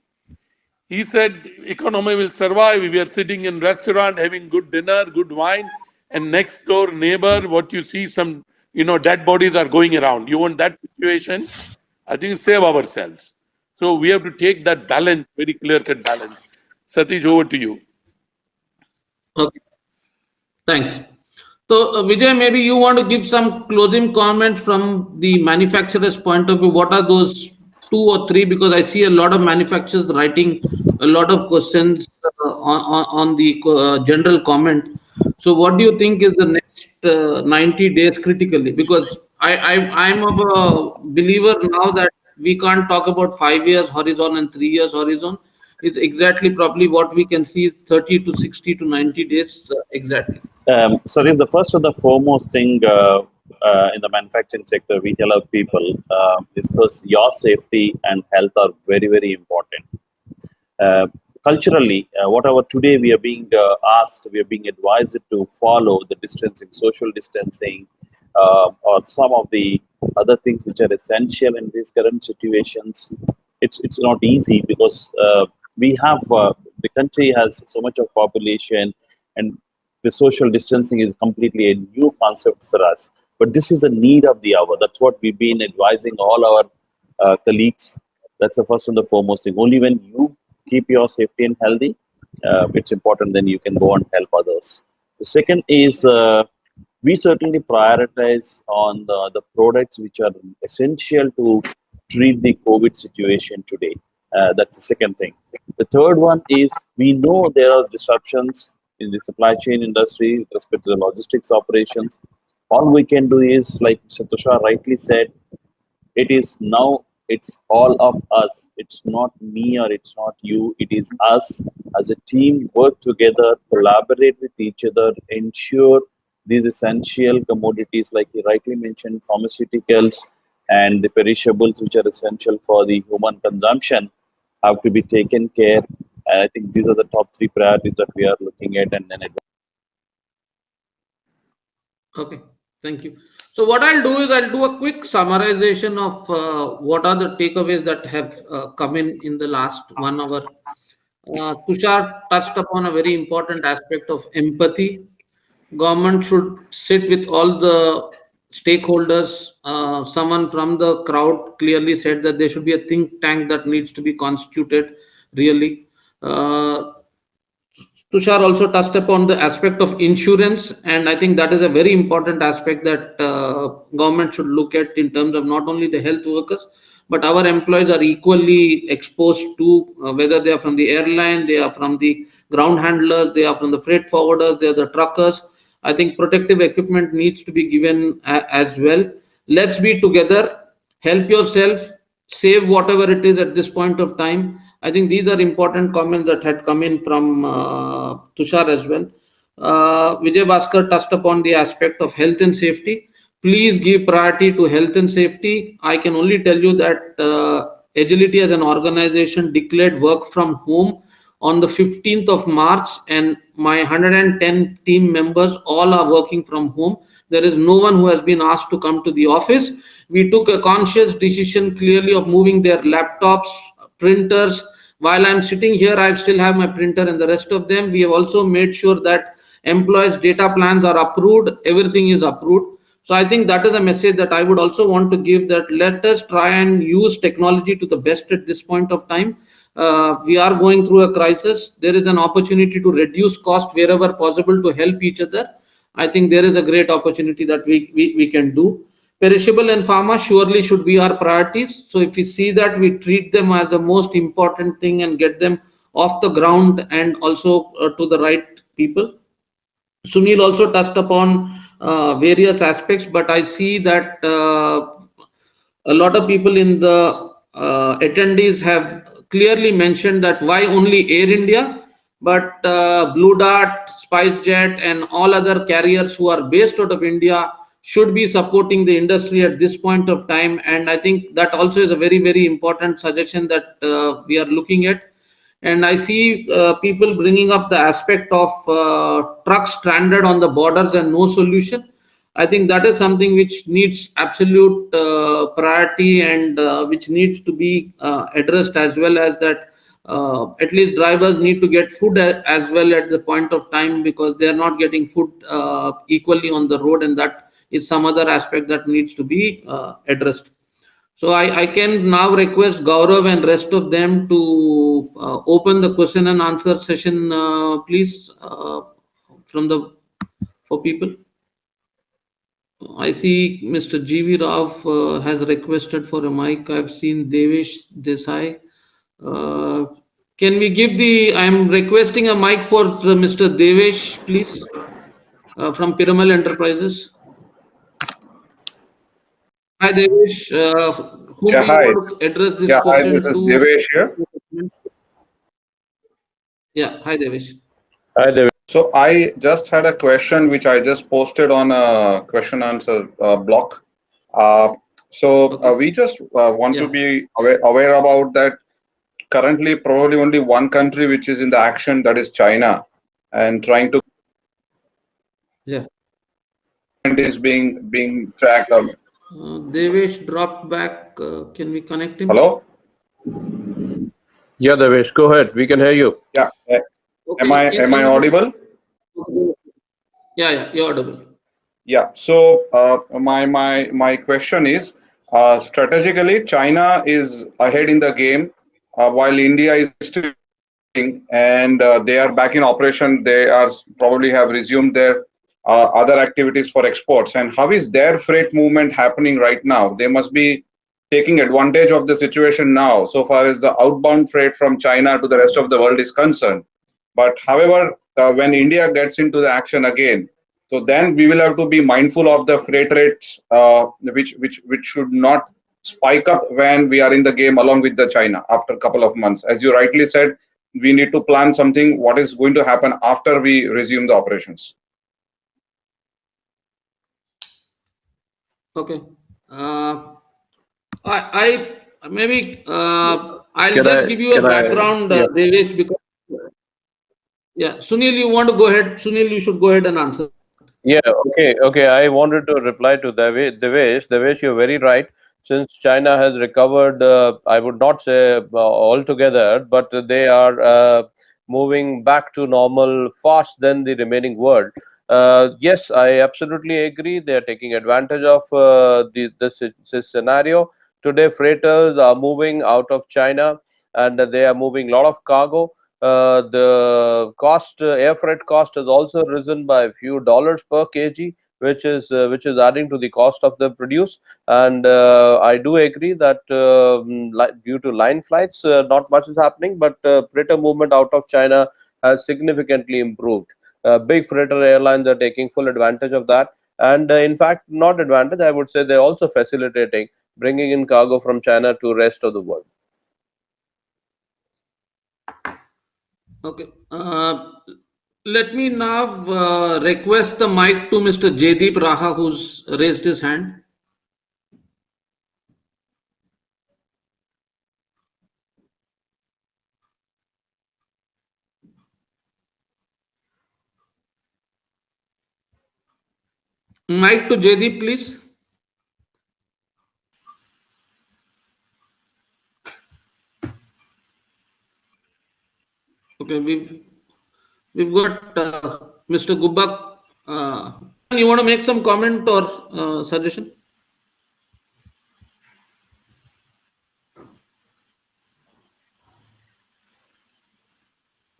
He said, economy will survive. We are sitting in restaurant, having good dinner, good wine, and next door neighbor, what you see, some, dead bodies are going around. You want that situation? I think save ourselves. So we have to take that balance, very clear-cut balance. Satish, over to you. Okay, thanks. So, Vijay, maybe you want to give some closing comment from the manufacturer's point of view. What are those two or three? Because I see a lot of manufacturers writing a lot of questions on the general comment. So, what do you think is the next 90 days critically? Because I'm of a believer now that we can't talk about 5 years horizon and 3 years horizon. It's exactly probably what we can see is 30 to 60 to 90 days exactly. So if the first and the foremost thing in the manufacturing sector, we tell our people is first your safety and health are very, very important. Uh, Culturally, whatever today we are being asked, we are being advised to follow the distancing, social distancing, or some of the other things which are essential in these current situations. It's not easy because we have the country has so much of population, and the social distancing is completely a new concept for us. But this is the need of the hour. That's what we've been advising all our colleagues. That's the first and the foremost thing. Only when you keep your safety and healthy, it's important. Then you can go and help others. The second is we certainly prioritize on the products which are essential to treat the COVID situation today. That's the second thing. The third one is we know there are disruptions in the supply chain industry with respect to the logistics operations. All we can do is, like Tushar rightly said, it is now it's all of us. It's not me or it's not you. It is us as a team. Work together, collaborate with each other, ensure these essential commodities, like you rightly mentioned, pharmaceuticals and the perishables, which are essential for the human consumption, have to be taken care. And I think these are the top three priorities that we are looking at, and then Okay, thank you. So what I'll do is I'll do a quick summarization of what are the takeaways that have come in the last 1 hour. Tushar touched upon a very important aspect of empathy. Government should sit with all the stakeholders. Someone from the crowd clearly said that there should be a think tank that needs to be constituted. Really, Tushar also touched upon the aspect of insurance, and I think that is a very important aspect that government should look at in terms of not only the health workers, but our employees are equally exposed to whether they are from the airline, they are from the ground handlers, they are from the freight forwarders, they are the truckers. I think protective equipment needs to be given as well. Let's be together, help yourself, save whatever it is at this point of time. I think these are important comments that had come in from Tushar as well. Vijay Bhaskar touched upon the aspect of health and safety. please give priority to health and safety. I can only tell you that Agility as an organization declared work from home on the 15th of March, and my 110 team members all are working from home. There is no one who has been asked to come to the office. We took a conscious decision clearly of moving their laptops, printers. While I'm sitting here, I still have my printer and the rest of them. We have also made sure that employees' data plans are approved, everything is approved. So I think that is a message that I would also want to give, that let us try and use technology to the best at this point of time. We are going through a crisis. There is an opportunity to reduce cost wherever possible to help each other. I think there is a great opportunity that we can do. Perishable and pharma surely should be our priorities. So if we see that, we treat them as the most important thing and get them off the ground and also to the right people. Sunil also touched upon various aspects, but I see that a lot of people in the attendees have clearly mentioned that why only Air India, but Blue Dart, SpiceJet, and all other carriers who are based out of India should be supporting the industry at this point of time. And I think that also is a very, very important suggestion that we are looking at. And I see people bringing up the aspect of trucks stranded on the borders and no solution. I think that is something which needs absolute priority, and which needs to be addressed, as well as that at least drivers need to get food as well at the point of time, because they are not getting food equally on the road, and that is some other aspect that needs to be addressed. So I can now request Gaurav and rest of them to open the question and answer session, please, from the for people. I see Mr. GV Rao has requested for a mic. I've seen Devish Desai. Uh, can we give the? I'm requesting a mic for Mr. Devesh, please, from Piramal Enterprises. Hi, Devesh. Whom Yeah, do you hi. want to address this Yeah, hi, this question is to? Devesh here. Yeah, hi, Devesh. Hi, David. So I just had a question which I just posted on a question answer block. We Okay. just want to Yeah. be aware about that. Currently, probably only one country which is in the action, that is China, and trying to Yeah. is being tracked. Devesh dropped back. Can we connect him? Hello. Yeah, Devesh, go ahead. We can hear you. Yeah. Am Okay. I am I audible? Yeah, yeah, you're audible. Yeah. So my question is, strategically, China is ahead in the game, while India is still and they are back in operation. They are probably have resumed their other activities for exports. And how is their freight movement happening right now? They must be taking advantage of the situation now, so far as the outbound freight from China to the rest of the world is concerned. But however, when India gets into the action again, so then we will have to be mindful of the freight rates, which should not spike up when we are in the game along with the China after a couple of months. As you rightly said, we need to plan something what is going to happen after we resume the operations. Okay. Uh, I maybe I'll Can just I? give you a Can I? background, Yeah. Devesh, because yeah, Sunil, you want to go ahead. Sunil, you should go ahead and answer. Yeah, okay, okay. I wanted to reply to Devesh. Devesh, you're very right. Since China has recovered, I would not say altogether, but they are moving back to normal fast than the remaining world. Yes, I absolutely agree. They are taking advantage of this scenario. Today, freighters are moving out of China, and they are moving a lot of cargo. The cost, air freight cost, has also risen by a few dollars per kg, which is adding to the cost of the produce. And I do agree that due to line flights, not much is happening, but freighter movement out of China has significantly improved. Big freighter airlines are taking full advantage of that, and in fact, not advantage, I would say they're also facilitating bringing in cargo from China to rest of the world. Okay. Let me now request the mic to Mr. Jaydeep Raha, who's raised his hand. Mic to Jaydeep, please. Okay, we've got Mr. Gubbak. You want to make some comment or suggestion?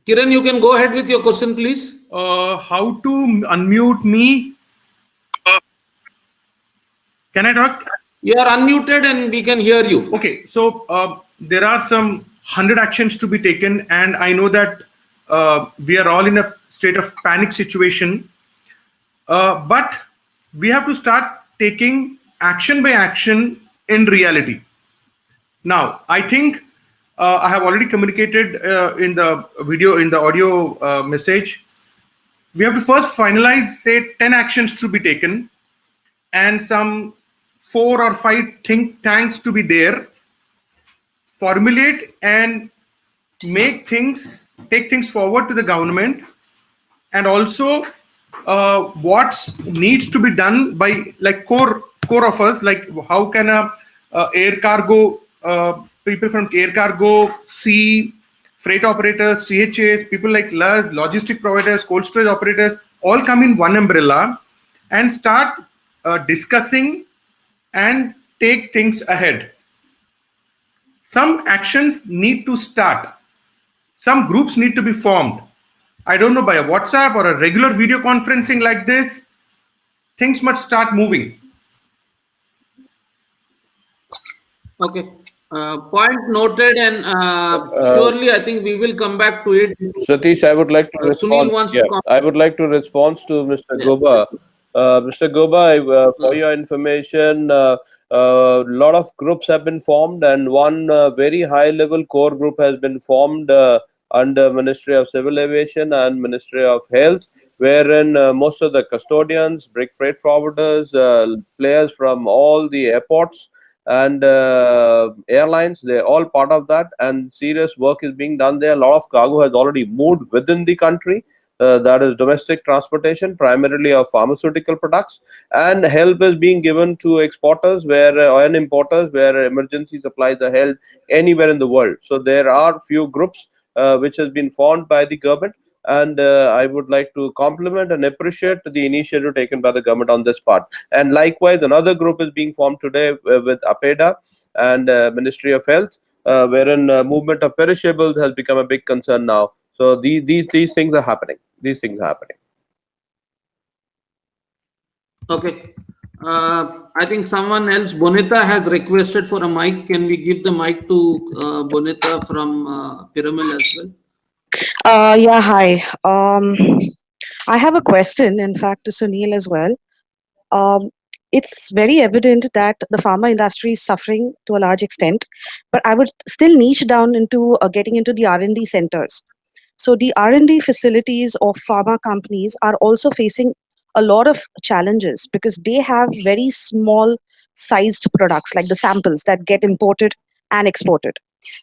Kiran, you can go ahead with your question, please. How to unmute me? Can I talk? You are unmuted and we can hear you. Okay, so there are some 100 actions to be taken, and I know that we are all in a state of panic situation, but we have to start taking action by action in reality. Now, I think I have already communicated in the video, in the audio message. We have to first finalize, say, 10 actions to be taken, and some 4 or 5 think tanks to be there, formulate and take things forward to the government, and also what needs to be done by like core of us, like how can a air cargo people from air cargo, sea, freight operators, CHAs, people like us, logistic providers, cold storage operators, all come in one umbrella and start discussing and take things ahead. Some actions need to start. Some groups need to be formed. I don't know, by a WhatsApp or a regular video conferencing like this, things must start moving. Okay. Point noted, and surely I think we will come back to it. Satish, I would like to Sunil respond. wants to Yeah, comment. I would like to respond to Mr. Yeah. Goba. Mr. Goba, for your information, a lot of groups have been formed, and one very high-level core group has been formed under Ministry of Civil Aviation and Ministry of Health, wherein most of the custodians, brick freight forwarders, players from all the airports and airlines, they're all part of that, and serious work is being done there. A lot of cargo has already moved within the country, that is domestic transportation primarily of pharmaceutical products, and help is being given to exporters where and importers where emergency supplies are held anywhere in the world. So there are few groups which has been formed by the government, and I would like to compliment and appreciate the initiative taken by the government on this part. And likewise, another group is being formed today with APEDA and Ministry of Health, wherein movement of perishables has become a big concern now. So these things are happening. These things are happening. Okay. I think someone else, Bonita, has requested for a mic. Can we give the mic to Bonita from Pyramid as well? Yeah, hi. I have a question, in fact, to Sunil as well. Um, it's very evident that the pharma industry is suffering to a large extent, but I would still niche down into getting into the R&D centers. So the R&D facilities of pharma companies are also facing a lot of challenges because they have very small sized products like the samples that get imported and exported.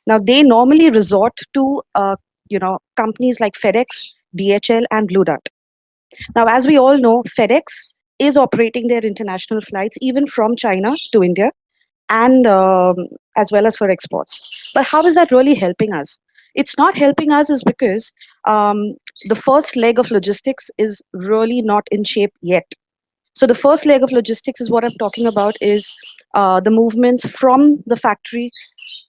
Now they normally resort to companies like FedEx, DHL, and Blue Dart. Now, as we all know, FedEx is operating their international flights even from China to India, and as well as for exports. But how is that really helping us? It's not helping us is because the first leg of logistics is really not in shape yet. So the first leg of logistics is what I'm talking about is the movements from the factory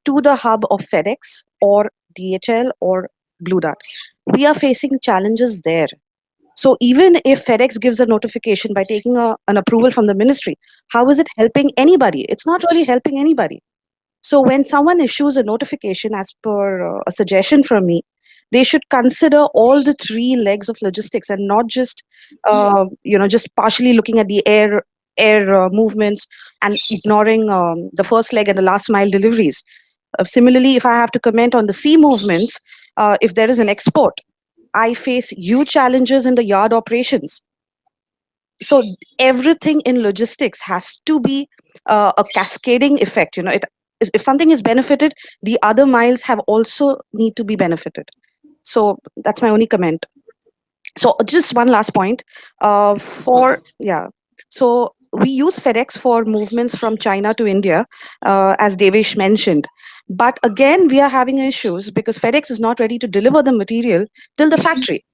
to the hub of FedEx or DHL or Blue Dart. We are facing challenges there. So even if FedEx gives a notification by taking an approval from the ministry, how is it helping anybody? It's not really helping anybody. So when someone issues a notification as per a suggestion from me, they should consider all the three legs of logistics and not just just partially looking at the air movements and ignoring the first leg and the last mile deliveries. Similarly, if I have to comment on the sea movements, if there is an export, I face huge challenges in the yard operations. So everything in logistics has to be a cascading effect. If something is benefited, the other miles have also need to be benefited. So that's my only comment. So just one last point. Okay. For yeah, so we use FedEx for movements from China to India, as Devesh mentioned. But again, we are having issues because FedEx is not ready to deliver the material till the factory.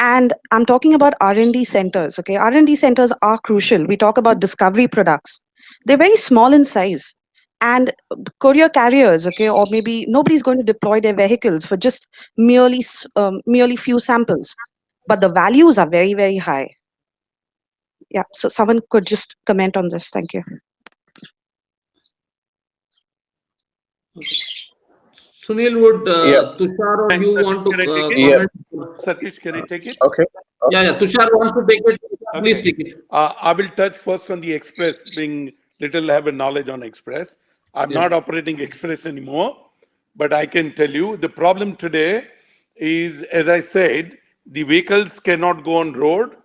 And I'm talking about R&D centers. Okay, R&D centers are crucial. We talk about discovery products. They're very small in size. And courier carriers, okay, or maybe nobody's going to deploy their vehicles for just merely few samples, but the values are very, very high. Yeah, so someone could just comment on this. Thank you. Sunil, would Yeah. Tushar or Thanks, you want Satish. to Can I take it? Yeah. comment? Satish, can I take it? Okay. Yeah, yeah. Tushar wants to take it. Please Okay. take it. I will touch first on the Express, being little have a knowledge on Express. I'm Yeah. not operating Express anymore, but I can tell you the problem today is, as I said, the vehicles cannot go on road.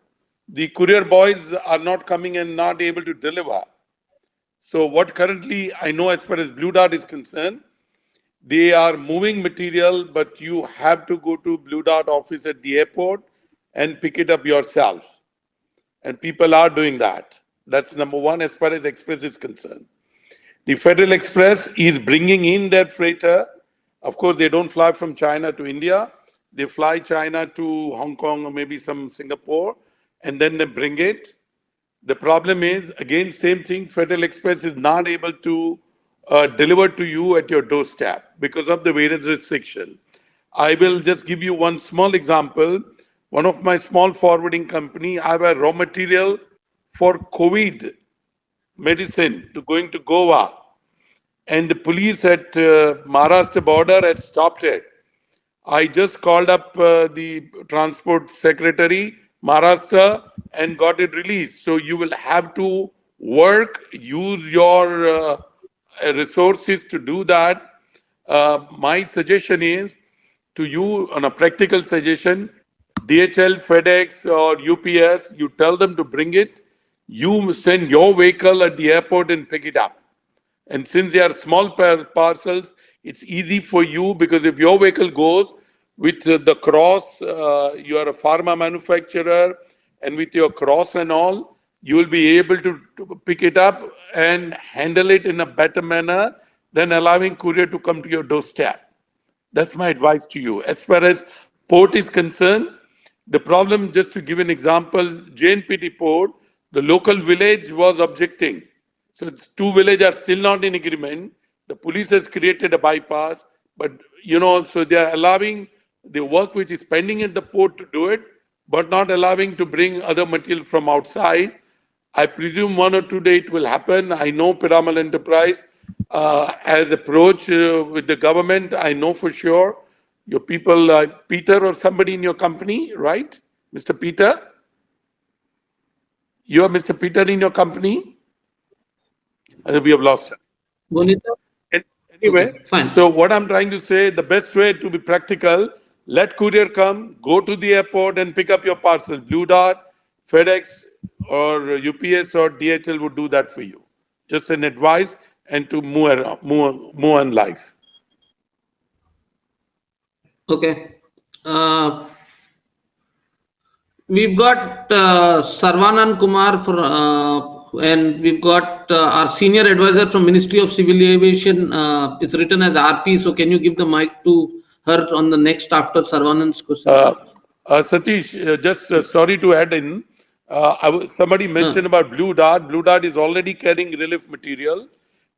The courier boys are not coming and not able to deliver. So what currently I know as far as Blue Dart is concerned, they are moving material, but you have to go to Blue Dart office at the airport and pick it up yourself. And people are doing that. That's number one as far as Express is concerned. The Federal Express is bringing in that freighter. Of course, they don't fly from China to India. They fly China to Hong Kong or maybe some Singapore, and then they bring it. The problem is, again, same thing, Federal Express is not able to deliver to you at your doorstep because of the various restriction. I will just give you one small example. One of my small forwarding company, I have a raw material for COVID medicine to going to Goa, and the police at Maharashtra border had stopped it. I just called up the transport secretary, Maharashtra, and got it released. So you will have to work, use your resources to do that. My suggestion is to you, on a practical suggestion, DHL, FedEx, or UPS, you tell them to bring it. You send your vehicle at the airport and pick it up. And since they are small parcels, it's easy for you because if your vehicle goes with the cross, you are a pharma manufacturer, and with your cross and all, you will be able to pick it up and handle it in a better manner than allowing courier to come to your doorstep. That's my advice to you. As far as port is concerned, the problem, just to give an example, JNPT port, the local village was objecting. So it's two villages are still not in agreement. The police has created a bypass, but so they are allowing the work which is pending at the port to do it, but not allowing to bring other material from outside. I presume 1 or 2 days it will happen. I know Piramal Enterprise has approached with the government. I know for sure your people, Peter or somebody in your company, right? Mr. Peter? You are Mr. Peter in your company? I think we have lost him. Bonita? And Okay, anyway, fine. so what I'm trying to say, the best way to be practical, let courier come, go to the airport and pick up your parcel. Blue Dart, FedEx, or UPS or DHL would do that for you. Just an advice and to move around, move on life. Okay. Uh, we've got Sarvanan Kumar and we've got our senior advisor from Ministry of Civil Aviation. It's written as RP. So can you give the mic to her on the next after Sarvanan's question? Uh, Satish, just sorry to add in. Somebody mentioned about Blue Dart. Blue Dart is already carrying relief material.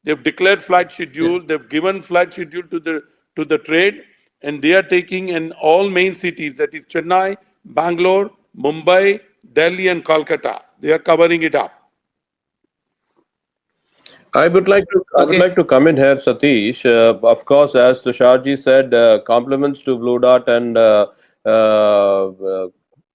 They've declared flight Yeah. schedule. They've given flight schedule to the trade, and they are taking in all main cities. That is Chennai, Bangalore, Mumbai, Delhi, and Kolkata. They are covering it up. Okay. I would like to come in here, Satish. Of course, as Tusharji said, compliments to Blue Dart and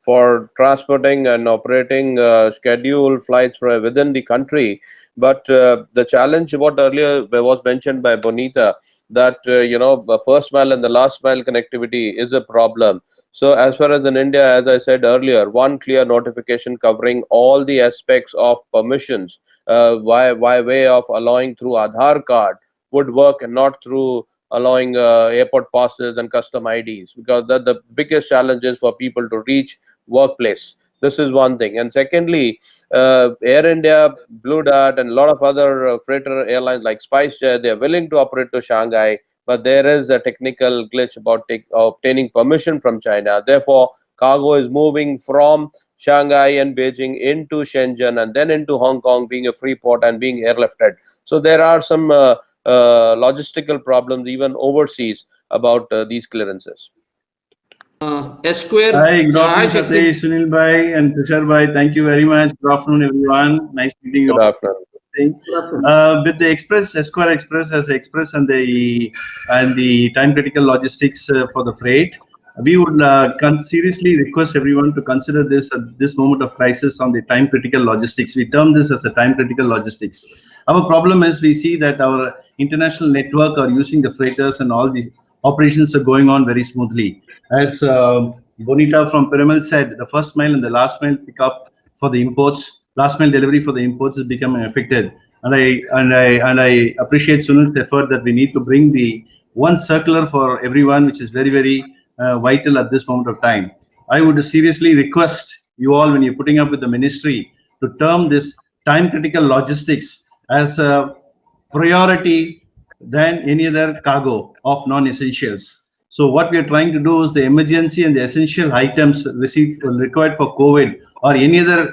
for transporting and operating scheduled flights within the country. But the challenge, what earlier was mentioned by Bonita, that the first mile and the last mile connectivity is a problem. So as far as in India, as I said earlier, one clear notification covering all the aspects of permissions by way of allowing through Aadhaar card would work, and not through allowing airport passes and custom IDs, because the biggest challenge is for people to reach workplace. This is one thing. And secondly, Air India, Blue Dart, and a lot of other freighter airlines like SpiceJet, they are willing to operate to Shanghai, but there is a technical glitch about obtaining permission from China. Therefore, cargo is moving from Shanghai and Beijing into Shenzhen and then into Hong Kong, being a free port and being airlifted. So there are some logistical problems even overseas about these clearances. S square. Hi, good Hi, afternoon, Shakti. Satish, Sunil bhai, and Tushar bhai. Thank you very much. Good afternoon, everyone. Nice meeting you Good all. afternoon. Good afternoon. With the Express, Esquire Express as Express and the time critical logistics for the freight, we would seriously request everyone to consider this at this moment of crisis on the time critical logistics. We term this as a time critical logistics. Our problem is we see that our international network are using the freighters and all these operations are going on very smoothly. As Bonita from Pyramid said, the first mile and the last mile pickup for the imports, last mile delivery for the imports is becoming affected. And I appreciate Sunil's effort that we need to bring the one circular for everyone, which is very vital at this moment of time. I would seriously request you all, when you're putting up with the ministry, to term this time critical logistics as a priority than any other cargo of non-essentials. So what we are trying to do is the emergency and the essential items received required for COVID or any other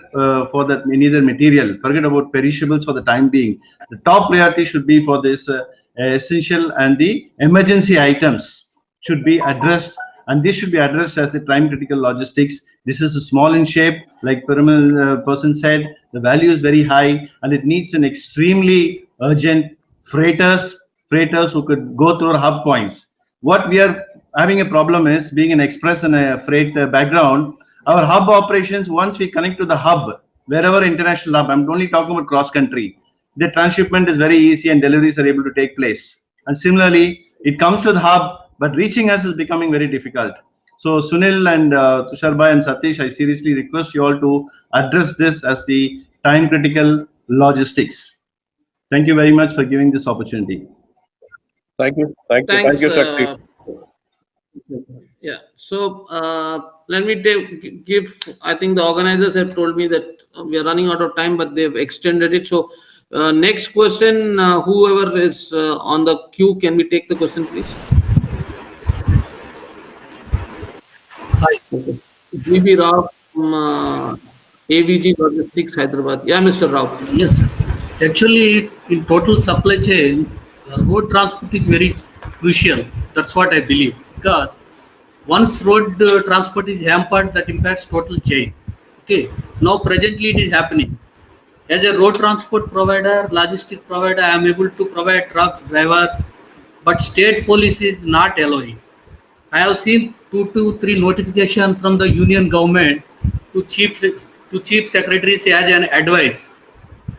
for that any other material. Forget about perishables for the time being. The top priority should be for this essential and the emergency items should be addressed, and this should be addressed as the time critical logistics. This is a small in shape, like Parimal person said. The value is very high, and it needs an extremely urgent freighters who could go through hub points. What we are having a problem is, being an express and a freight background, our hub operations, once we connect to the hub, wherever international hub, I'm only talking about cross country, the transshipment is very easy and deliveries are able to take place. And similarly, it comes to the hub, but reaching us is becoming very difficult. So Sunil and Tushar bhai and Satish, I seriously request you all to address this as the time critical logistics. Thank you very much for giving this opportunity. Thank you. Thank you. Thank Thanks. you, Shakti. Yeah. So let me give. I think the organizers have told me that we are running out of time, but they've extended it. So next question, whoever is on the queue, can we take the question, please? Hi. Okay. GB Rao from AVG Logistics, Hyderabad. Yeah, Mr. Rao. Yes, sir. Actually, in total supply chain, road transport is very crucial. That's what I believe. Because once road transport is hampered, that impacts total chain. Okay. Now, presently, it is happening. As a road transport provider, logistic provider, I am able to provide trucks, drivers, but state police is not allowing. I have seen 2 to 3 notification from the union government to chief secretaries as an advice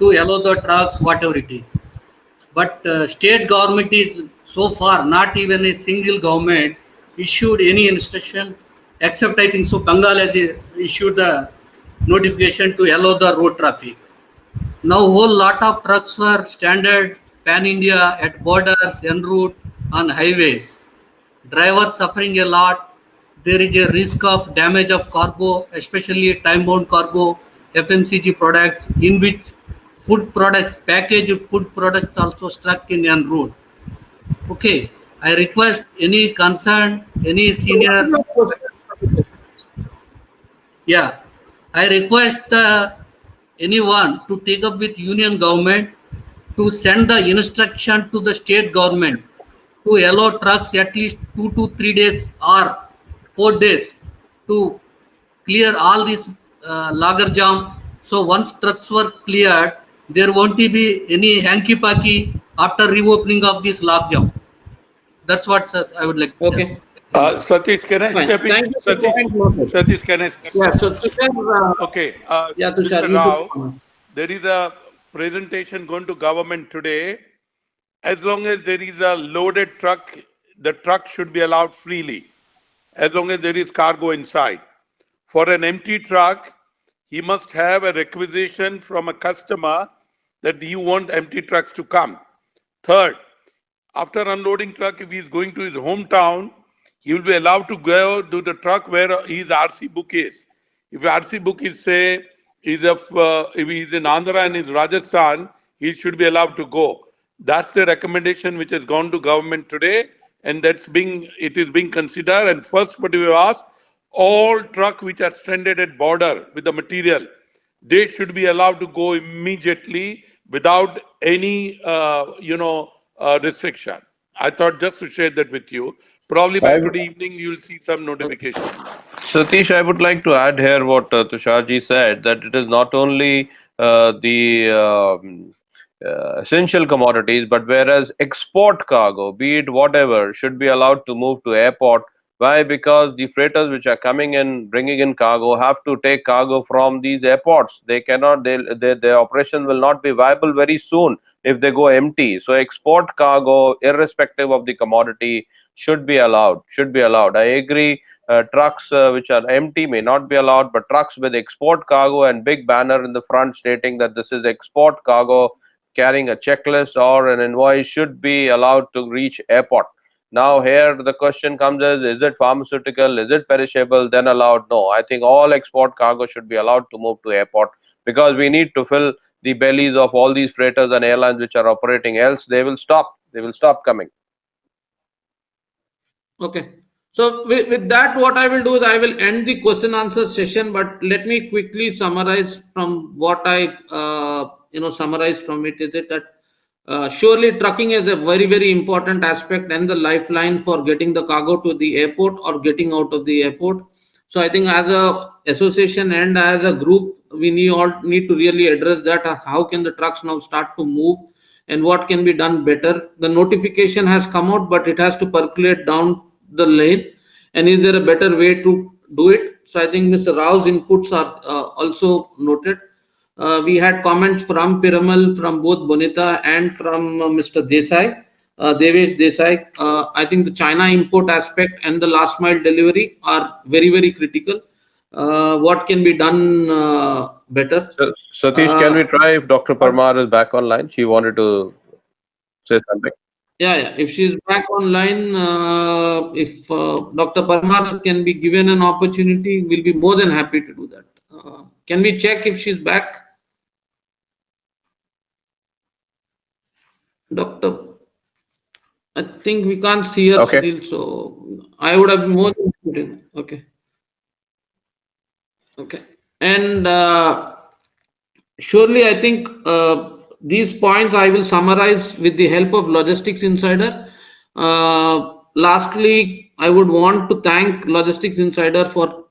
to allow the trucks, whatever it is. But state government is so far not even a single government issued any instruction, except I think so Bengal has issued the notification to allow the road traffic. Now whole lot of trucks were standard pan India at borders, en route, on highways. Drivers suffering a lot. There is a risk of damage of cargo, especially time-bound cargo, FMCG products, in which food products, packaged food products also struck in en route. Okay, I request any concerned, any So what is senior, your question? yeah, I request anyone to take up with union government to send the instruction to the state government to allow trucks at least 2 to 3 days or 4 days to clear all this lager jam. So once trucks were cleared, there won't be any hanky-panky after reopening of this log jam. That's what, sir, I would like to tell. Okay. Fine. Satish, can I Fine. step in? Thank you. The point noted. Satish, can I step Yeah. in? So Tushar, Okay, yeah, Tushar, Mr. you should Rao, comment. there is a presentation going to government today. As long as there is a loaded truck, the truck should be allowed freely. as long as there is cargo inside. For an empty truck, he must have a requisition from a customer that you want empty trucks to come. Third, after unloading truck, if he is going to his hometown, he will be allowed to go to the truck where his RC book is. If RC book is say if he is in Andhra and is Rajasthan, he should be allowed to go. That's the recommendation which has gone to government today, and it is being considered. And first, what we have asked, all truck which are stranded at border with the material, they should be allowed to go immediately without any restriction. I thought just to share that with you. Probably by I would, today evening you will see some notification. Satish, I would like to add here what Tusharji said, that it is not only the essential commodities, but whereas export cargo, be it whatever, should be allowed to move to airport. Why? Because the freighters which are coming in, bringing in cargo, have to take cargo from these airports. They cannot, their operation will not be viable very soon if they go empty. So export cargo, irrespective of the commodity, should be allowed. Should be allowed. I agree. Trucks which are empty may not be allowed, but trucks with export cargo and big banner in the front stating that this is export cargo, carrying a checklist or an invoice, should be allowed to reach airport. Now here the question comes is it pharmaceutical, is it perishable, then allowed? No, I think all export cargo should be allowed to move to airport, because we need to fill the bellies of all these freighters and airlines which are operating, else they will stop coming. Okay. So with that, what I will do is I will end the question answer session, but let me quickly summarize from what I summarized from it. Is it that surely trucking is a very important aspect and the lifeline for getting the cargo to the airport or getting out of the airport. So I think as a association and as a group, we all need to really address that. How can the trucks now start to move, and what can be done better? The notification has come out, but it has to percolate down the lane. And is there a better way to do it? So I think Mr. Rao's inputs are also noted. We had comments from Piramal, from both Bonita and from Mr. Desai, Devesh Desai. I think the China import aspect and the last mile delivery are very critical. What can be done better? So, Satish, can Uh, we try if Dr. what Parmar is back online? She wanted to say something. Yeah. If she's back online, if Dr. Parmar can be given an opportunity, we'll be more than happy to do that. Can we check if she's back, Doctor? I think we can't see her, Okay. Sunil. So I would have more than put in. Okay. Okay. And surely, I think these points I will summarize with the help of Logistics Insider. Lastly, I would want to thank Logistics Insider for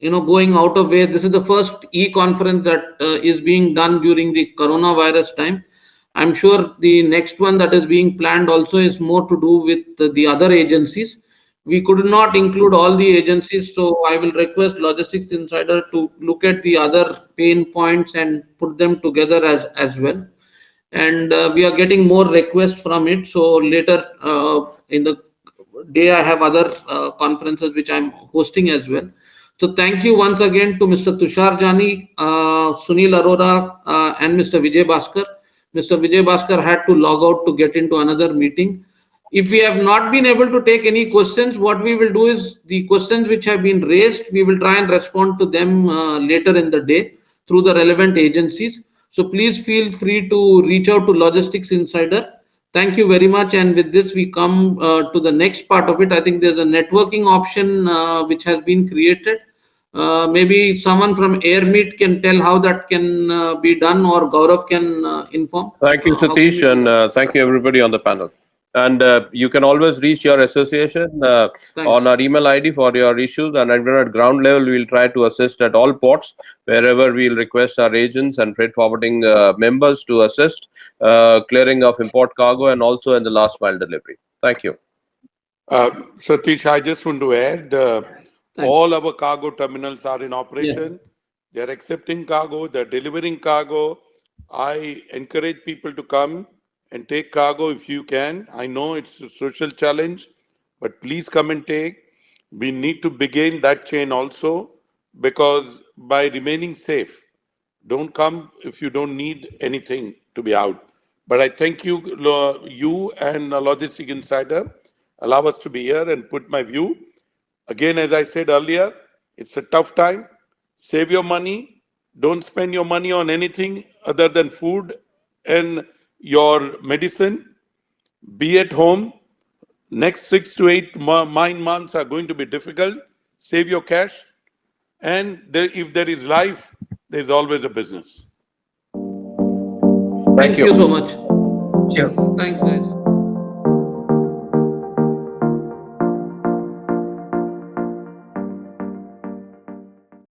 going out of way. This is the first e-conference that is being done during the coronavirus time. I'm sure the next one that is being planned also is more to do with the other agencies. We could not include all the agencies, so I will request Logistics Insider to look at the other pain points and put them together as well. And we are getting more requests from it. So later in the day, I have other conferences which I'm hosting as well. So thank you once again to Mr. Tushar Jani, Sunil Arora, and Mr. Vijay Bhaskar. Mr. Vijay Bhaskar had to log out to get into another meeting. If we have not been able to take any questions, what we will do is the questions which have been raised, we will try and respond to them later in the day through the relevant agencies. So please feel free to reach out to Logistics Insider. Thank you very much. And with this, we come to the next part of it. I think there's a networking option which has been created. Maybe someone from AirMeet can tell how that can be done, or Gaurav can inform. Thank you, How can Satish, we do and that? thank you everybody on the panel. And you can always reach your association on Thanks. our email ID for your issues. And even at ground level, we'll try to assist at all ports wherever we'll request our agents and freight forwarding members to assist clearing of import cargo and also in the last mile delivery. Thank you. Satish, I just want to add, Thanks. all our cargo terminals are in Yes. operation. They're accepting cargo, they're delivering cargo. I encourage people to come and take cargo if you can. I know it's a social challenge, but please come and take. We need to begin that chain also, because by remaining safe, don't come if you don't need anything to be out. But I thank you, you and Logistic Insider, allow us to be here and put my view. Again, as I said earlier, it's a tough time. Save your money. Don't spend your money on anything other than food and your medicine. Be at home. Next 6 to 8 9 months are going to be difficult. Save your cash. And if there is life, there's always a business. Thank Thank you. you so much. Sure. Thanks, guys.